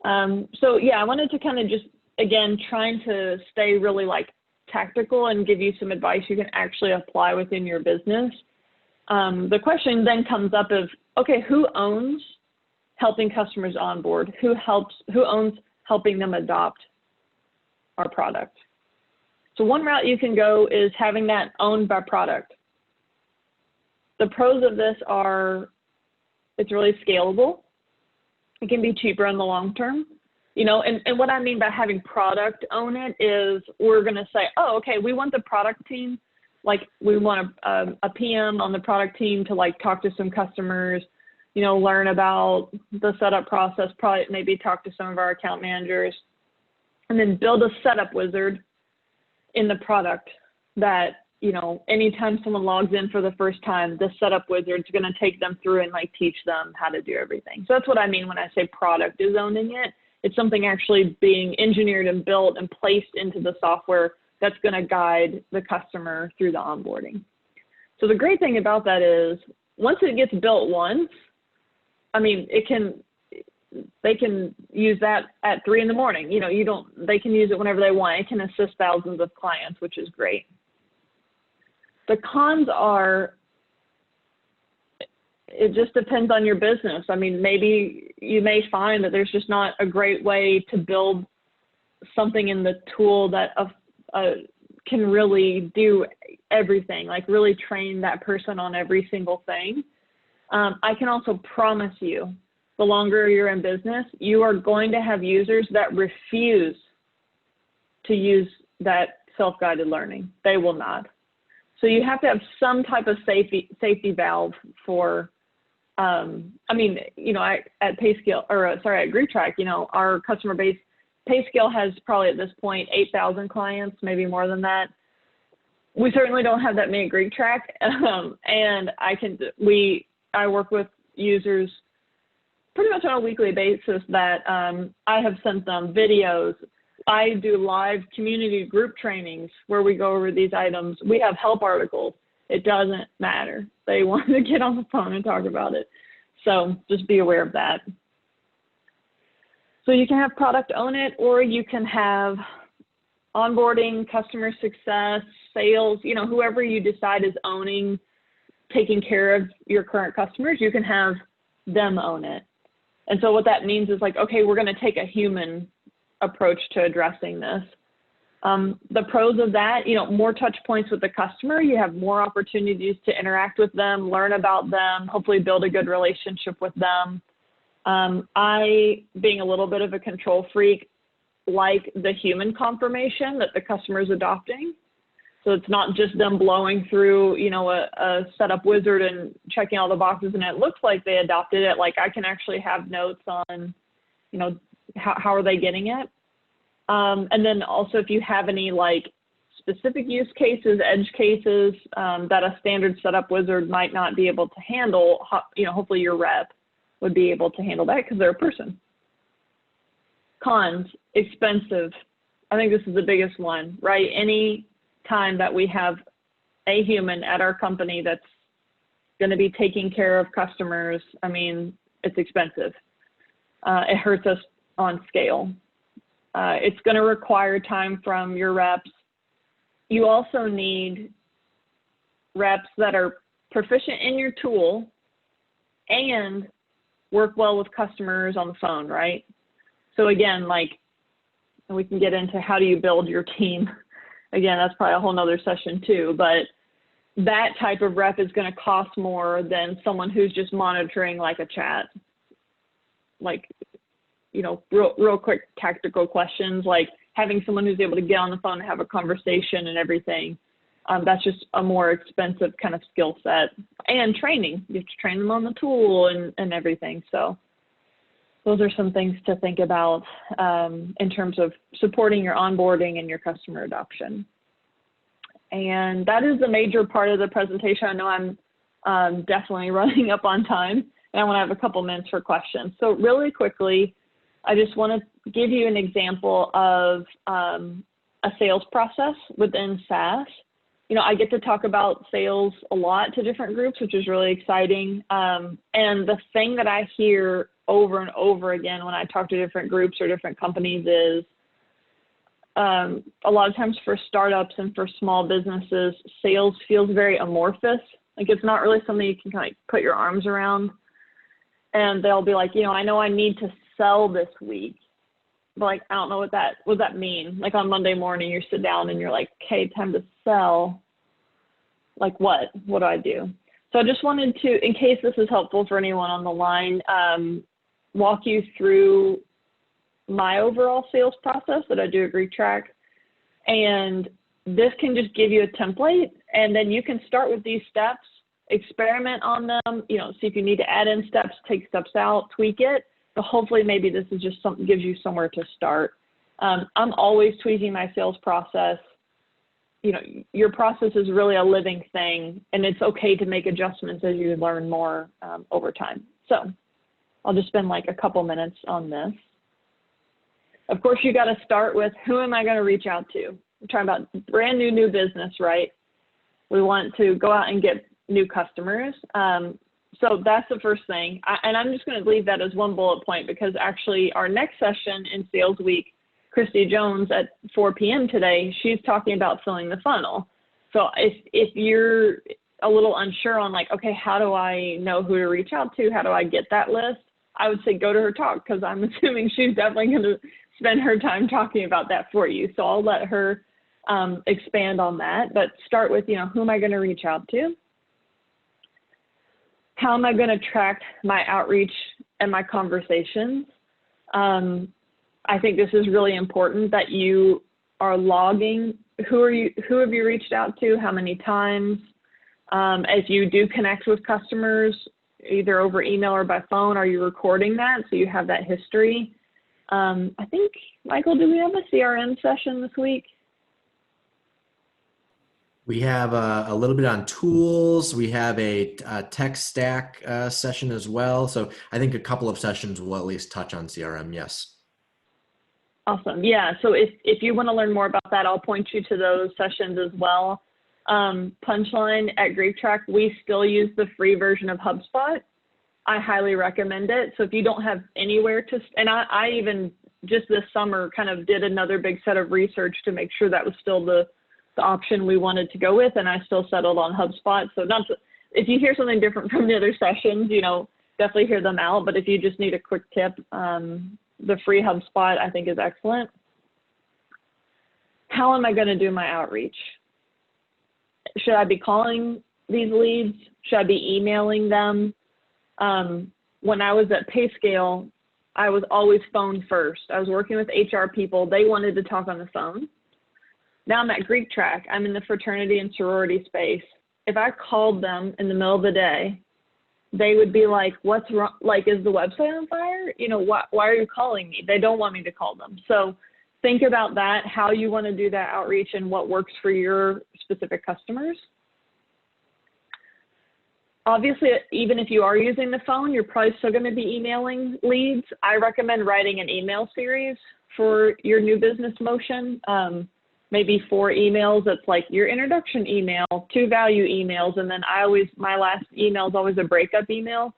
So yeah, I wanted to kind of just, again, trying to stay really like tactical and give you some advice you can actually apply within your business. The question then comes up of, okay, who owns helping customers onboard? Who owns helping them adopt our product? So one route you can go is having that owned by product. The pros of this are it's really scalable. It can be cheaper in the long term. You know, and what I mean by having product own it is we're going to say, oh, okay, we want the product team, like we want a PM on the product team to like talk to some customers, you know, learn about the setup process, probably maybe talk to some of our account managers, and then build a setup wizard in the product that, you know, anytime someone logs in for the first time, the setup wizard is going to take them through and like teach them how to do everything. So that's what I mean when I say product is owning it. It's something actually being engineered and built and placed into the software that's going to guide the customer through the onboarding. So the great thing about that is once it gets built once, I mean, they can use that at 3 in the morning. You know, they can use it whenever they want. It can assist thousands of clients, which is great. The cons are, it just depends on your business. I mean, maybe you may find that there's just not a great way to build something in the tool that can really do everything, like really train that person on every single thing. I can also promise you, the longer you're in business, you are going to have users that refuse to use that self-guided learning. They will not. So you have to have some type of safety valve for, I mean, you know, at GreekTrack, you know, our customer base, PayScale has probably at this point 8,000 clients, maybe more than that. We certainly don't have that many at GreekTrack, and I work with users pretty much on a weekly basis that I have sent them videos. I do live community group trainings where we go over these items. We have help articles. It doesn't matter. They want to get on the phone and talk about it. So just be aware of that. So you can have product own it, or you can have onboarding, customer success, sales, you know, whoever you decide is owning, taking care of your current customers, you can have them own it. And so what that means is like, okay, we're going to take a human approach to addressing this. The pros of that, you know, more touch points with the customer. You have more opportunities to interact with them, learn about them, hopefully build a good relationship with them. I, being a little bit of a control freak, like the human confirmation that the customer is adopting. So it's not just them blowing through, you know, a setup wizard and checking all the boxes and it looks like they adopted it. Like I can actually have notes on, you know, how are they getting it? And then also if you have any like specific use cases, edge cases that a standard setup wizard might not be able to handle, you know, hopefully your rep would be able to handle that because they're a person. Cons, expensive. I think this is the biggest one, right? Any time that we have a human at our company that's going to be taking care of customers, I mean, it's expensive. It hurts us on scale. It's going to require time from your reps. You also need reps that are proficient in your tool and work well with customers on the phone, right? So again, like we can get into how do you build your team. Again, that's probably a whole nother session too, but that type of rep is going to cost more than someone who's just monitoring like a chat. Like, you know, real quick tactical questions, like having someone who's able to get on the phone and have a conversation and everything. That's just a more expensive kind of skill set and training. You have to train them on the tool and everything. So those are some things to think about in terms of supporting your onboarding and your customer adoption. And that is the major part of the presentation. I know I'm definitely running up on time, and I want to have a couple minutes for questions. So really quickly, I just want to give you an example of a sales process within SaaS. You know, I get to talk about sales a lot to different groups, which is really exciting. And the thing that I hear over and over again when I talk to different groups or different companies is a lot of times for startups and for small businesses, sales feels very amorphous. Like it's not really something you can kind of put your arms around. And they'll be like, you know I need to sell this week. But like, I don't know what that mean. Like on Monday morning, you sit down and you're like, okay, time to sell. Like what? What do I do? So I just wanted to, in case this is helpful for anyone on the line, walk you through my overall sales process that I do at GreekTrack. And this can just give you a template, and then you can start with these steps, experiment on them, you know, see if you need to add in steps, take steps out, tweak it. But hopefully maybe this is just something gives you somewhere to start. I'm always tweaking my sales process. You know, your process is really a living thing, and it's okay to make adjustments as you learn more over time. So I'll just spend like a couple minutes on this. Of course, you got to start with, who am I going to reach out to? We're talking about brand new business, right? We want to go out and get new customers. So that's the first thing. And I'm just going to leave that as one bullet point, because actually our next session in Sales Week, Christy Jones at 4 p.m. today, she's talking about filling the funnel. So if you're a little unsure on like, okay, how do I know who to reach out to? How do I get that list? I would say go to her talk, because I'm assuming she's definitely going to spend her time talking about that for you. So I'll let her expand on that, but start with, you know, who am I going to reach out to? How am I going to track my outreach and my conversations? I think this is really important that you are logging who have you reached out to, how many times. As you do connect with customers, either over email or by phone, are you recording that so you have that history? I think, Michael, do we have a CRM session this week? We have a little bit on tools. We have a tech stack session as well. So I think a couple of sessions will at least touch on CRM, yes. Awesome. Yeah. So if you want to learn more about that, I'll point you to those sessions as well. Punchline at GreekTrack, we still use the free version of HubSpot. I highly recommend it. So if you don't have anywhere to, and I even just this summer kind of did another big set of research to make sure that was still the option we wanted to go with, and I still settled on HubSpot. So if you hear something different from the other sessions, you know, definitely hear them out. But if you just need a quick tip, the free HubSpot I think is excellent. How am I going to do my outreach? Should I be calling these leads? Should I be emailing them? When I was at PayScale, I was always phone first. I was working with HR people. They wanted to talk on the phone. Now I'm at GreekTrack. I'm in the fraternity and sorority space. If I called them in the middle of the day, they would be like, what's wrong? Like, is the website on fire? You know, why are you calling me? They don't want me to call them. So think about that, how you want to do that outreach and what works for your specific customers. Obviously, even if you are using the phone, you're probably still going to be emailing leads. I recommend writing an email series for your new business motion. Maybe 4 emails. That's like your introduction email, 2 value emails, and then my last email is always a breakup email.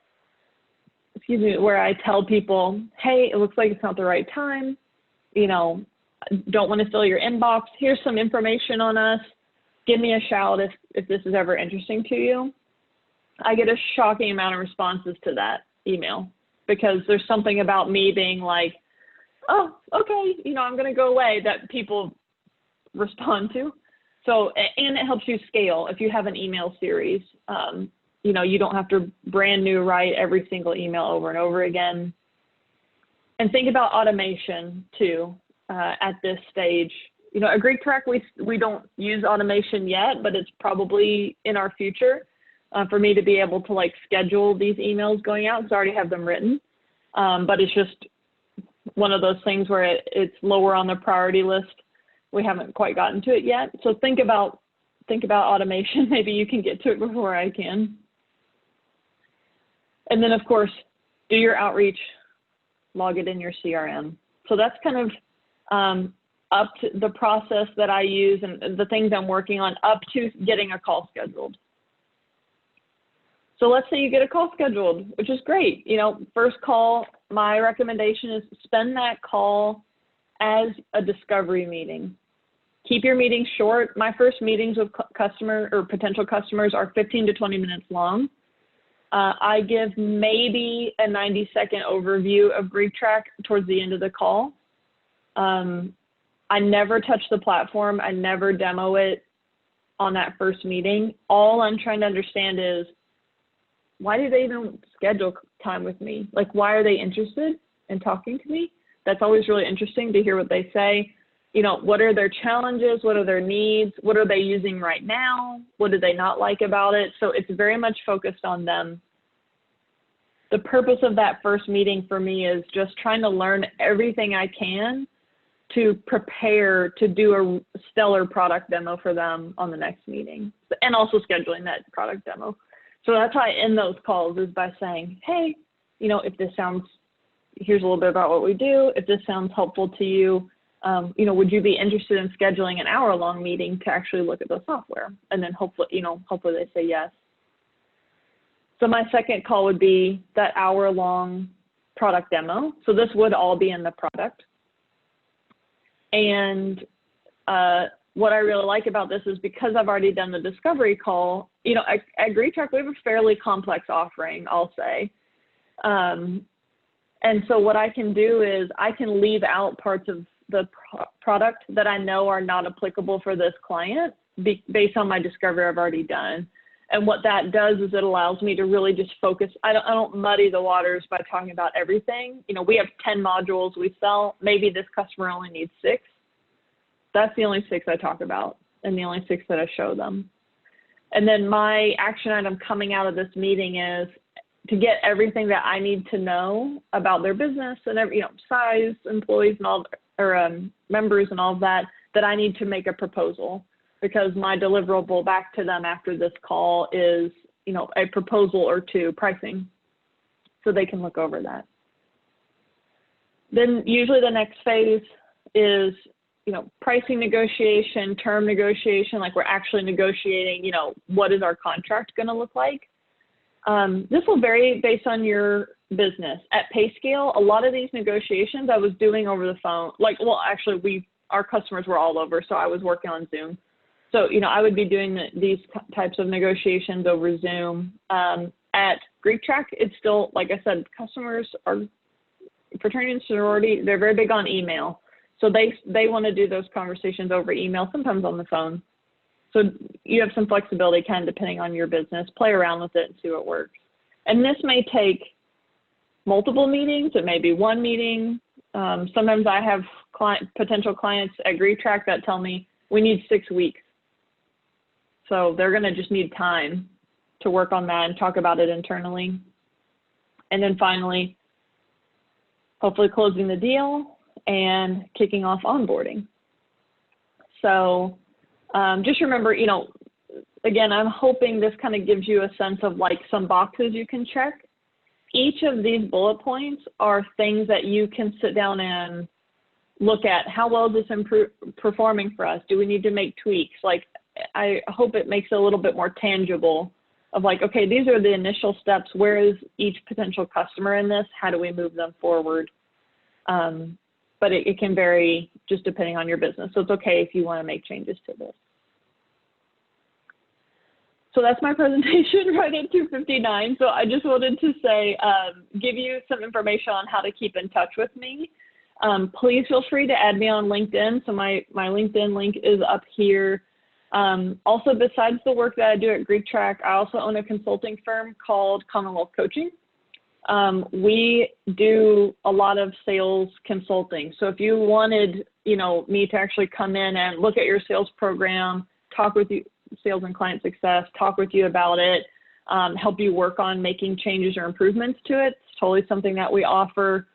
Excuse me, where I tell people, hey, it looks like it's not the right time. You know, don't want to fill your inbox. Here's some information on us. Give me a shout if this is ever interesting to you. I get a shocking amount of responses to that email, because there's something about me being like, oh, okay, you know, I'm going to go away, that people respond to. So, and it helps you scale. If you have an email series, you know, you don't have to brand new write every single email over and over again. And think about automation too, at this stage. You know, at GreekTrack, we don't use automation yet, but it's probably in our future for me to be able to like schedule these emails going out, because I already have them written. but it's just one of those things where it's lower on the priority list. We haven't quite gotten to it yet. So think about automation. Maybe you can get to it before I can. And then, of course, do your outreach, log it in your CRM. So that's kind of up to the process that I use and the things I'm working on up to getting a call scheduled. So let's say you get a call scheduled, which is great. First call, my recommendation is spend that call as a discovery meeting. Keep your meetings short. My first meetings with customer or potential customers are 15 to 20 minutes long. I give maybe a 90-second overview of GreekTrack towards the end of the call. I never touch the platform. I never demo it on that first meeting. All I'm trying to understand is, why do they even schedule time with me? Like, why are they interested in talking to me? That's always really interesting to hear what they say. What are their challenges? What are their needs? What are they using right now? What do they not like about it? So it's very much focused on them. The purpose of that first meeting for me is just trying to learn everything I can to prepare to do a stellar product demo for them on the next meeting, and also scheduling that product demo. So that's how I end those calls, is by saying, hey, if this sounds, here's a little bit about what we do. If this sounds helpful to you, would you be interested in scheduling an hour-long meeting to actually look at the software? And then hopefully they say yes. So my second call would be that hour-long product demo. So this would all be in the product. And what I really like about this is, because I've already done the discovery call, at GreekTrack, we have a fairly complex offering, I'll say. And so what I can do is I can leave out parts of the product that I know are not applicable for this client based on my discovery I've already done. And what that does is it allows me to really just focus. I don't muddy the waters by talking about everything. We have 10 modules we sell. Maybe this customer only needs 6. That's the only 6 I talk about, and the only 6 that I show them. And then my action item coming out of this meeting is to get everything that I need to know about their business and size, employees, and all, or members and all of that I need to make a proposal, because my deliverable back to them after this call is, a proposal or 2 pricing, so they can look over that. Then usually the next phase is, pricing negotiation, term negotiation, like we're actually negotiating, what is our contract going to look like? This will vary based on your business. At PayScale, a lot of these negotiations I was doing over the phone. Our customers were all over, so I was working on Zoom. So, I would be doing these types of negotiations over Zoom. At GreekTrack, it's still, like I said, customers are fraternity and sorority. They're very big on email. So they want to do those conversations over email, sometimes on the phone. So you have some flexibility kind of depending on your business. Play around with it and see what works. And this may take multiple meetings. It may be one meeting. Sometimes I have potential clients at GreekTrack that tell me we need 6 weeks. So they're going to just need time to work on that and talk about it internally. And then finally, hopefully closing the deal and kicking off onboarding. So just remember, again, I'm hoping this kind of gives you a sense of like some boxes you can check. Each of these bullet points are things that you can sit down and look at. How well is this performing for us? Do we need to make tweaks? Like, I hope it makes it a little bit more tangible of like, okay, these are the initial steps. Where is each potential customer in this? How do we move them forward? But it can vary just depending on your business. So it's okay if you want to make changes to this. So that's my presentation right at 2:59. So I just wanted to say, give you some information on how to keep in touch with me. Please feel free to add me on LinkedIn. So my LinkedIn link is up here. Also, besides the work that I do at GreekTrack, I also own a consulting firm called Commonwealth Coaching. We do a lot of sales consulting. So if you wanted, me to actually come in and look at your sales program, talk with you, sales and client success, talk with you about it, help you work on making changes or improvements to it, totally something that we offer.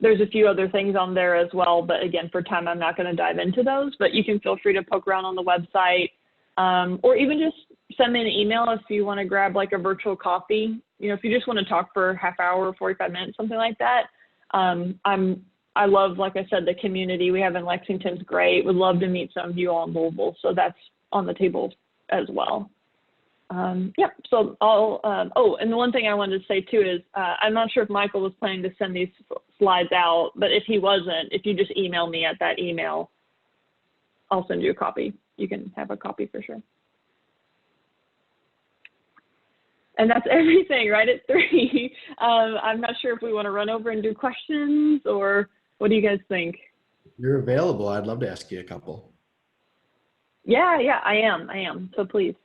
There's a few other things on there as well, but again, for time, I'm not going to dive into those, but you can feel free to poke around on the website, or even just send me an email if you want to grab like a virtual coffee. You know, if you just want to talk for a half hour, 45 minutes, something like that. I love, like I said, the community we have in Lexington's great. Would love to meet some of you all in Louisville. So that's on the table as well. So I'll, and the one thing I wanted to say too is, I'm not sure if Michael was planning to send these slides out, but if he wasn't, if you just email me at that email, I'll send you a copy. You can have a copy for sure. And that's everything right at 3. I'm not sure if we want to run over and do questions, or what do you guys think? You're available. I'd love to ask you a couple. Yeah, I am. So please.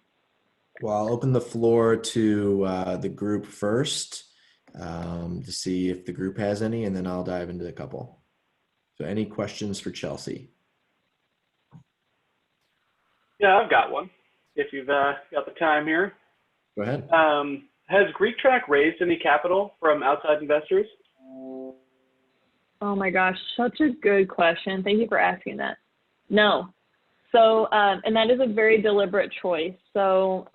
Well, I'll open the floor to the group first to see if the group has any, and then I'll dive into the couple. So any questions for Chelsea? Yeah, I've got one, if you've got the time here. Go ahead. Has GreekTrack raised any capital from outside investors? Oh my gosh, such a good question. Thank you for asking that. No. So, and that is a very deliberate choice. So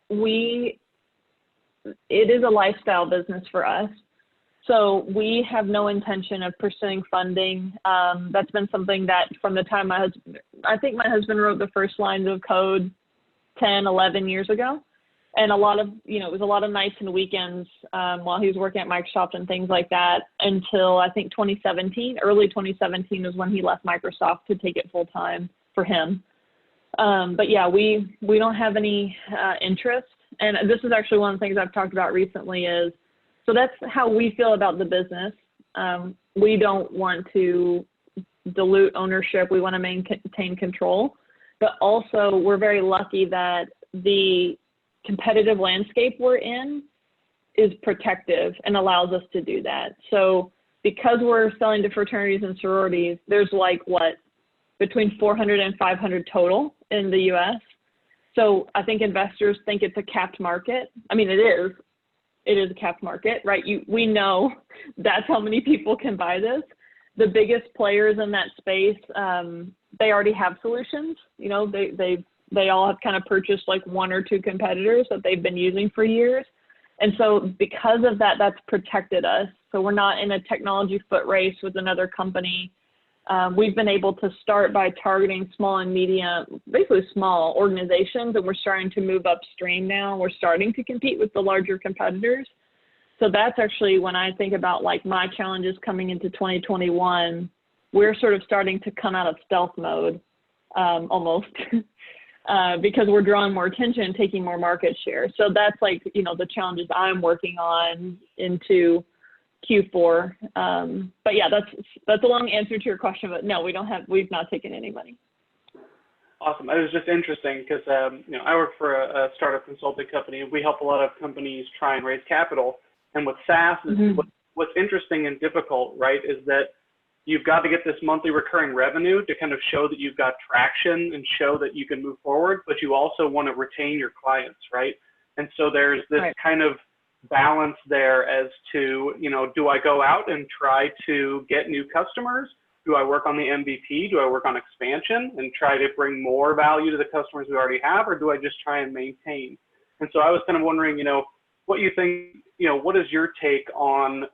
it is a lifestyle business for us. So we have no intention of pursuing funding. That's been something that from the time I think my husband wrote the first lines of code 10, 11 years ago. And a lot of, it was a lot of nights and weekends while he was working at Microsoft and things like that until I think 2017, early 2017 was when he left Microsoft to take it full time for him. But yeah, we don't have any interest. And this is actually one of the things I've talked about recently is, so that's how we feel about the business. We don't want to dilute ownership. We want to maintain control. But also, we're very lucky that the competitive landscape we're in is protective and allows us to do that. So because we're selling to fraternities and sororities, there's like between 400 and 500 total in the US. So I think investors think it's a capped market. I mean, it is a capped market, right? We know that's how many people can buy this. The biggest players in that space, they already have solutions. They all have kind of purchased like 1 or 2 competitors that they've been using for years. And so because of that, that's protected us. So we're not in a technology foot race with another company. We've been able to start by targeting small and medium, basically small organizations, and we're starting to move upstream now. We're starting to compete with the larger competitors. So that's actually when I think about like my challenges coming into 2021, we're sort of starting to come out of stealth mode almost. Because we're drawing more attention, taking more market share. So that's like, the challenges I'm working on into Q4. But yeah, that's a long answer to your question, but no, we've not taken any money. Awesome. It was just interesting because, I work for a startup consulting company, and we help a lot of companies try and raise capital. And with SaaS, what's interesting and difficult, right, is that you've got to get this monthly recurring revenue to kind of show that you've got traction and show that you can move forward, but you also want to retain your clients, right? And so there's this kind of balance there as to, do I go out and try to get new customers? Do I work on the MVP? Do I work on expansion and try to bring more value to the customers we already have, or do I just try and maintain? And so I was kind of wondering, what you think, what is your take on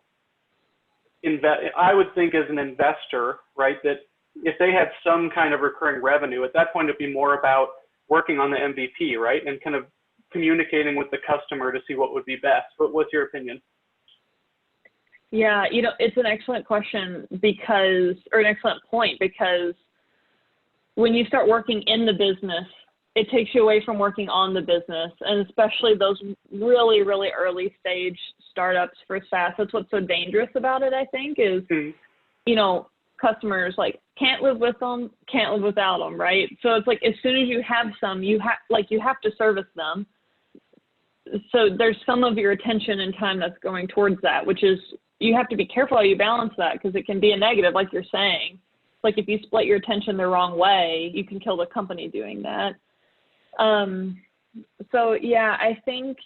I would think as an investor, right, that if they had some kind of recurring revenue, at that point it'd be more about working on the MVP, right, and kind of communicating with the customer to see what would be best. But what's your opinion? Yeah, it's an excellent question or an excellent point, because when you start working in the business, it takes you away from working on the business, and especially those really, really early stage startups for SaaS. That's what's so dangerous about it, I think, is, customers like can't live with them, can't live without them, right? So it's like as soon as you have some, you have to service them. So there's some of your attention and time that's going towards that, which is you have to be careful how you balance that, because it can be a negative, like you're saying. Like if you split your attention the wrong way, you can kill the company doing that. So yeah, I think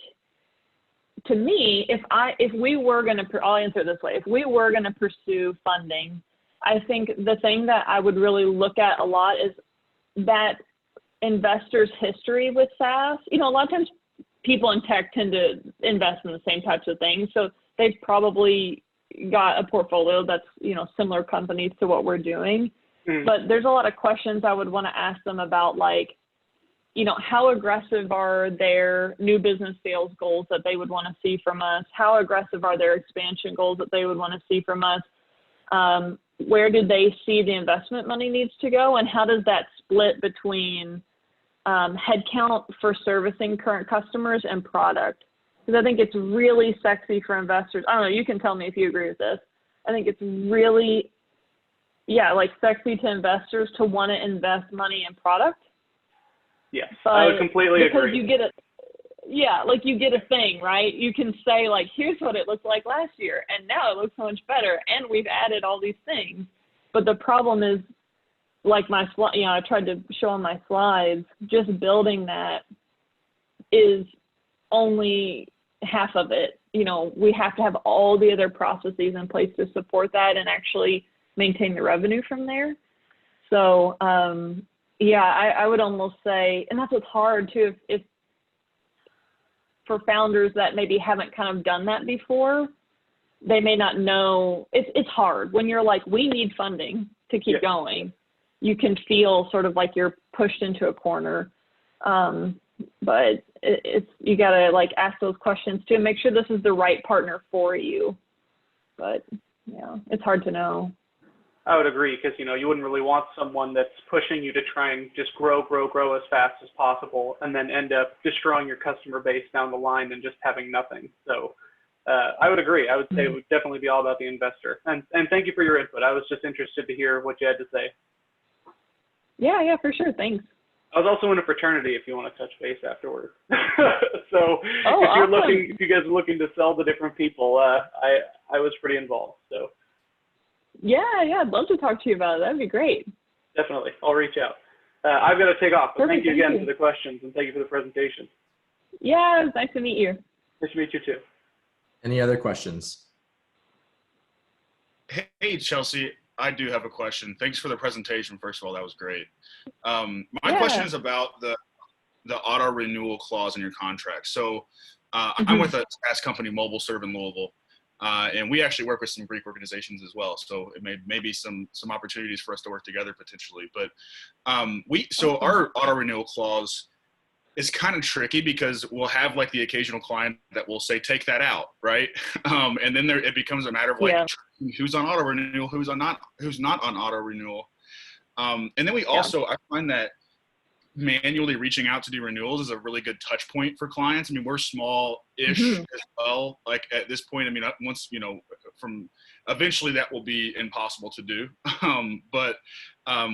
to me, if we were going to, I'll answer it this way. If we were going to pursue funding, I think the thing that I would really look at a lot is that investors' history with SaaS. A lot of times people in tech tend to invest in the same types of things. So they've probably got a portfolio that's, similar companies to what we're doing. Mm-hmm. But there's a lot of questions I would want to ask them about, like, how aggressive are their new business sales goals that they would want to see from us? How aggressive are their expansion goals that they would want to see from us? Where did they see the investment money needs to go? And how does that split between headcount for servicing current customers and product? Because I think it's really sexy for investors. I don't know, you can tell me if you agree with this. I think it's really, sexy to investors to want to invest money in product. Yes, I would completely agree. Because you get you get a thing, right? You can say, like, here's what it looked like last year, and now it looks so much better, and we've added all these things. But the problem is, like my I tried to show on my slides, just building that is only half of it. We have to have all the other processes in place to support that and actually maintain the revenue from there. So, I would almost say, and that's what's hard too, if for founders that maybe haven't kind of done that before, they may not know. It's hard when you're like, we need funding to keep going. You can feel sort of like you're pushed into a corner. But you gotta ask those questions too and make sure this is the right partner for you. But it's hard to know. I would agree, because you wouldn't really want someone that's pushing you to try and just grow as fast as possible, and then end up destroying your customer base down the line and just having nothing. So I would agree. I would say it would definitely be all about the investor. And thank you for your input. I was just interested to hear what you had to say. Yeah, for sure. Thanks. I was also in a fraternity if you want to touch base afterwards. So awesome. If you guys are looking to sell to different people, I was pretty involved. So. Yeah, I'd love to talk to you about it. That'd be great. Definitely. I'll reach out. I've got to take off, but Perfect, thank you again for the questions, and thank you for the presentation. Yeah, it was nice to meet you. Nice to meet you too. Any other questions? Hey, Chelsea, I do have a question. Thanks for the presentation. First of all, that was great. My question is about the auto renewal clause in your contract. So I'm with a SaaS company, Mobile Serve in Louisville. And we actually work with some Greek organizations as well. So it may be some opportunities for us to work together potentially. But our auto renewal clause is kind of tricky, because we'll have the occasional client that will say, take that out, right? And then it becomes a matter of who's on auto renewal, who's not on auto renewal. And then we also, I find that manually reaching out to do renewals is a really good touch point for clients. I mean, we're small-ish as well. At this point, I mean, once, from eventually that will be impossible to do. But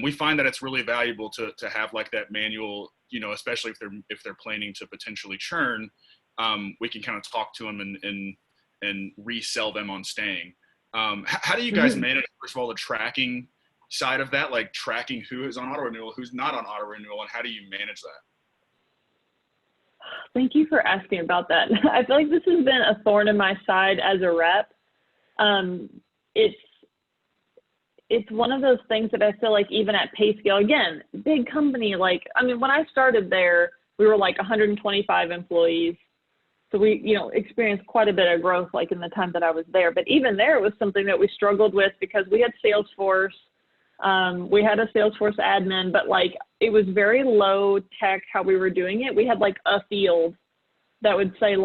we find that it's really valuable to have that manual, especially if they're planning to potentially churn, we can kind of talk to them and resell them on staying. How do you guys manage, first of all, the tracking side of that, tracking who is on auto renewal, who's not on auto renewal, and how do you manage that? Thank you for asking about that. I feel like this has been a thorn in my side as a rep. It's one of those things that I feel like even at PayScale, again, big company, when I started there, we were 125 employees. So we, experienced quite a bit of growth in the time that I was there. But even there, it was something that we struggled with because we had Salesforce. We had a Salesforce admin, but it was very low tech how we were doing it. We had a field that would say it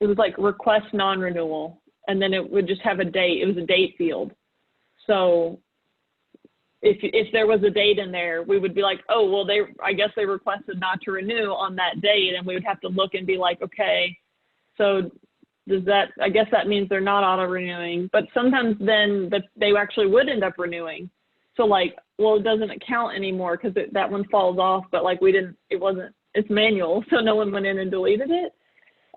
was request non-renewal, and then it would just have a date. It was a date field. So if there was a date in there, we would be oh, well, I guess they requested not to renew on that date, and we would have to look and be okay, so I guess that means they're not auto renewing, but sometimes then they actually would end up renewing. So well, it doesn't count anymore because that one falls off, but it's manual. So no one went in and deleted it.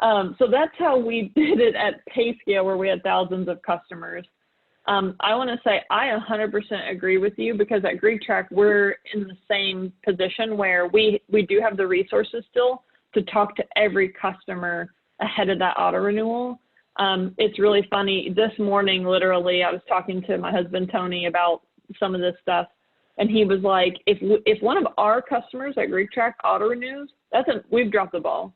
So that's how we did it at PayScale, where we had thousands of customers. I want to say I 100% agree with you, because at GreekTrack, we're in the same position where we do have the resources still, to talk to every customer ahead of that auto renewal. It's really funny. This morning, literally, I was talking to my husband, Tony, about some of this stuff. And he was like, if one of our customers at GreekTrack auto renews, we've dropped the ball.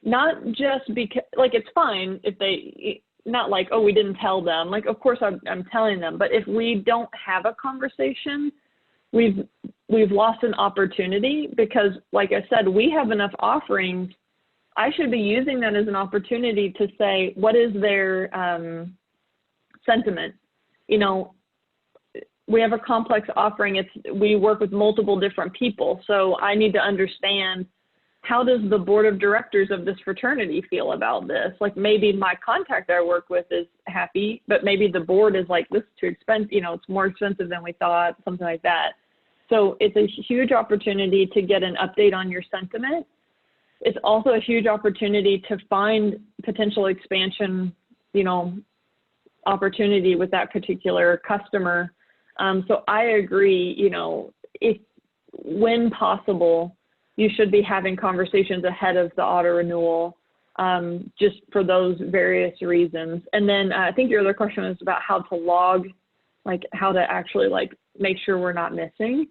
Not just because, like, it's fine if they, not like, oh, we didn't tell them. Like, of course I'm telling them. But if we don't have a conversation, we've lost an opportunity because, like I said, we have enough offerings. I should be using that as an opportunity to say, what is their sentiment? You know, we have a complex offering. We work with multiple different people. So I need to understand, how does the board of directors of this fraternity feel about this? Like, maybe my contact I work with is happy, but maybe the board is like, this is too expensive. You know, it's more expensive than we thought, something like that. So it's a huge opportunity to get an update on your sentiment. It's also a huge opportunity to find potential expansion, you know, opportunity with that particular customer. So I agree, you know, when possible, you should be having conversations ahead of the auto renewal, just for those various reasons. And then I think your other question was about how to log, like how to actually like make sure we're not missing.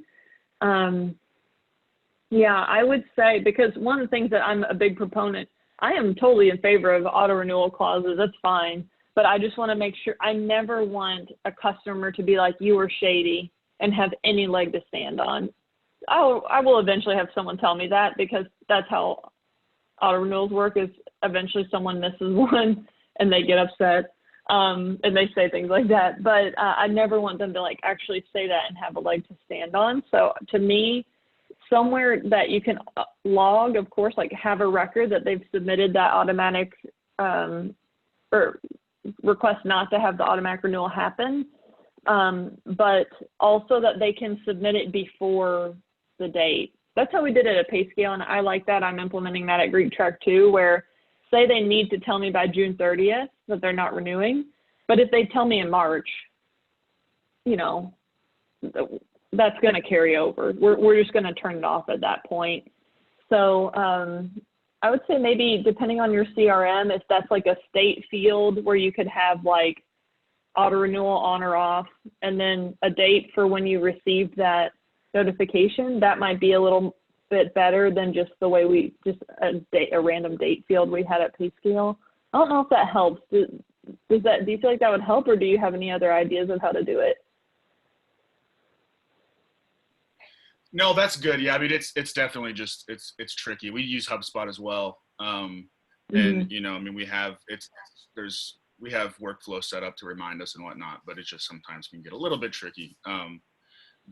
Yeah, I would say, because one of the things that I'm a big proponent, I am totally in favor of auto renewal clauses. That's fine. But I just want to make sure, I never want a customer to be like, you were shady, and have any leg to stand on. I will eventually have someone tell me that, because that's how auto renewals work, is eventually someone misses one and they get upset, and they say things like that. But I never want them to like actually say that and have a leg to stand on. So to me, somewhere that you can log, of course, like have a record that they've submitted that automatic or request not to have the automatic renewal happen, but also that they can submit it before the date. That's how we did it at PayScale, and I like that. I'm implementing that at GreekTrack too, where say they need to tell me by June 30th that they're not renewing, but if they tell me in March, you know, that's going to carry over. We're just going to turn it off at that point. So I would say maybe depending on your CRM, if that's like a state field where you could have like auto renewal on or off, and then a date for when you received that notification, that might be a little bit better than just the way a random date field we had at PayScale. I don't know if that helps. Do you feel like that would help, or do you have any other ideas of how to do it? No, that's good. Yeah, I mean, it's definitely just, it's tricky. We use HubSpot as well. And you know, I mean, we have workflow set up to remind us and whatnot, but it just sometimes can get a little bit tricky.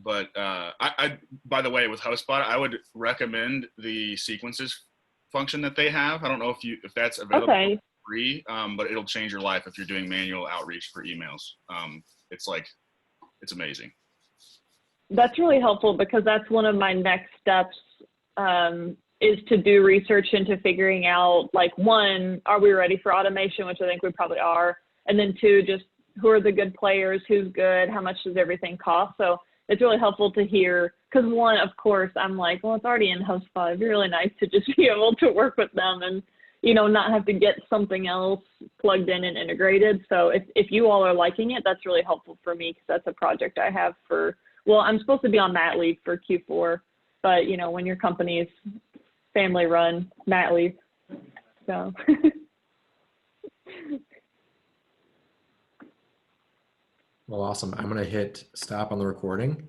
But I by the way, with HubSpot, I would recommend the sequences function that they have. I don't know if that's available for free, but it'll change your life if you're doing manual outreach for emails. It's amazing. That's really helpful, because that's one of my next steps, is to do research into figuring out, like, one, are we ready for automation, which I think we probably are, and then two, just who are the good players, who's good, how much does everything cost. So it's really helpful to hear, because one, of course, I'm like, well, it's already in HubSpot. It'd be really nice to just be able to work with them and, you know, not have to get something else plugged in and integrated. So if you all are liking it, that's really helpful for me, because that's a project I have for, well, I'm supposed to be on mat leave for Q4, but, you know, when your company is family run, mat leave. So. Well, awesome. I'm going to hit stop on the recording.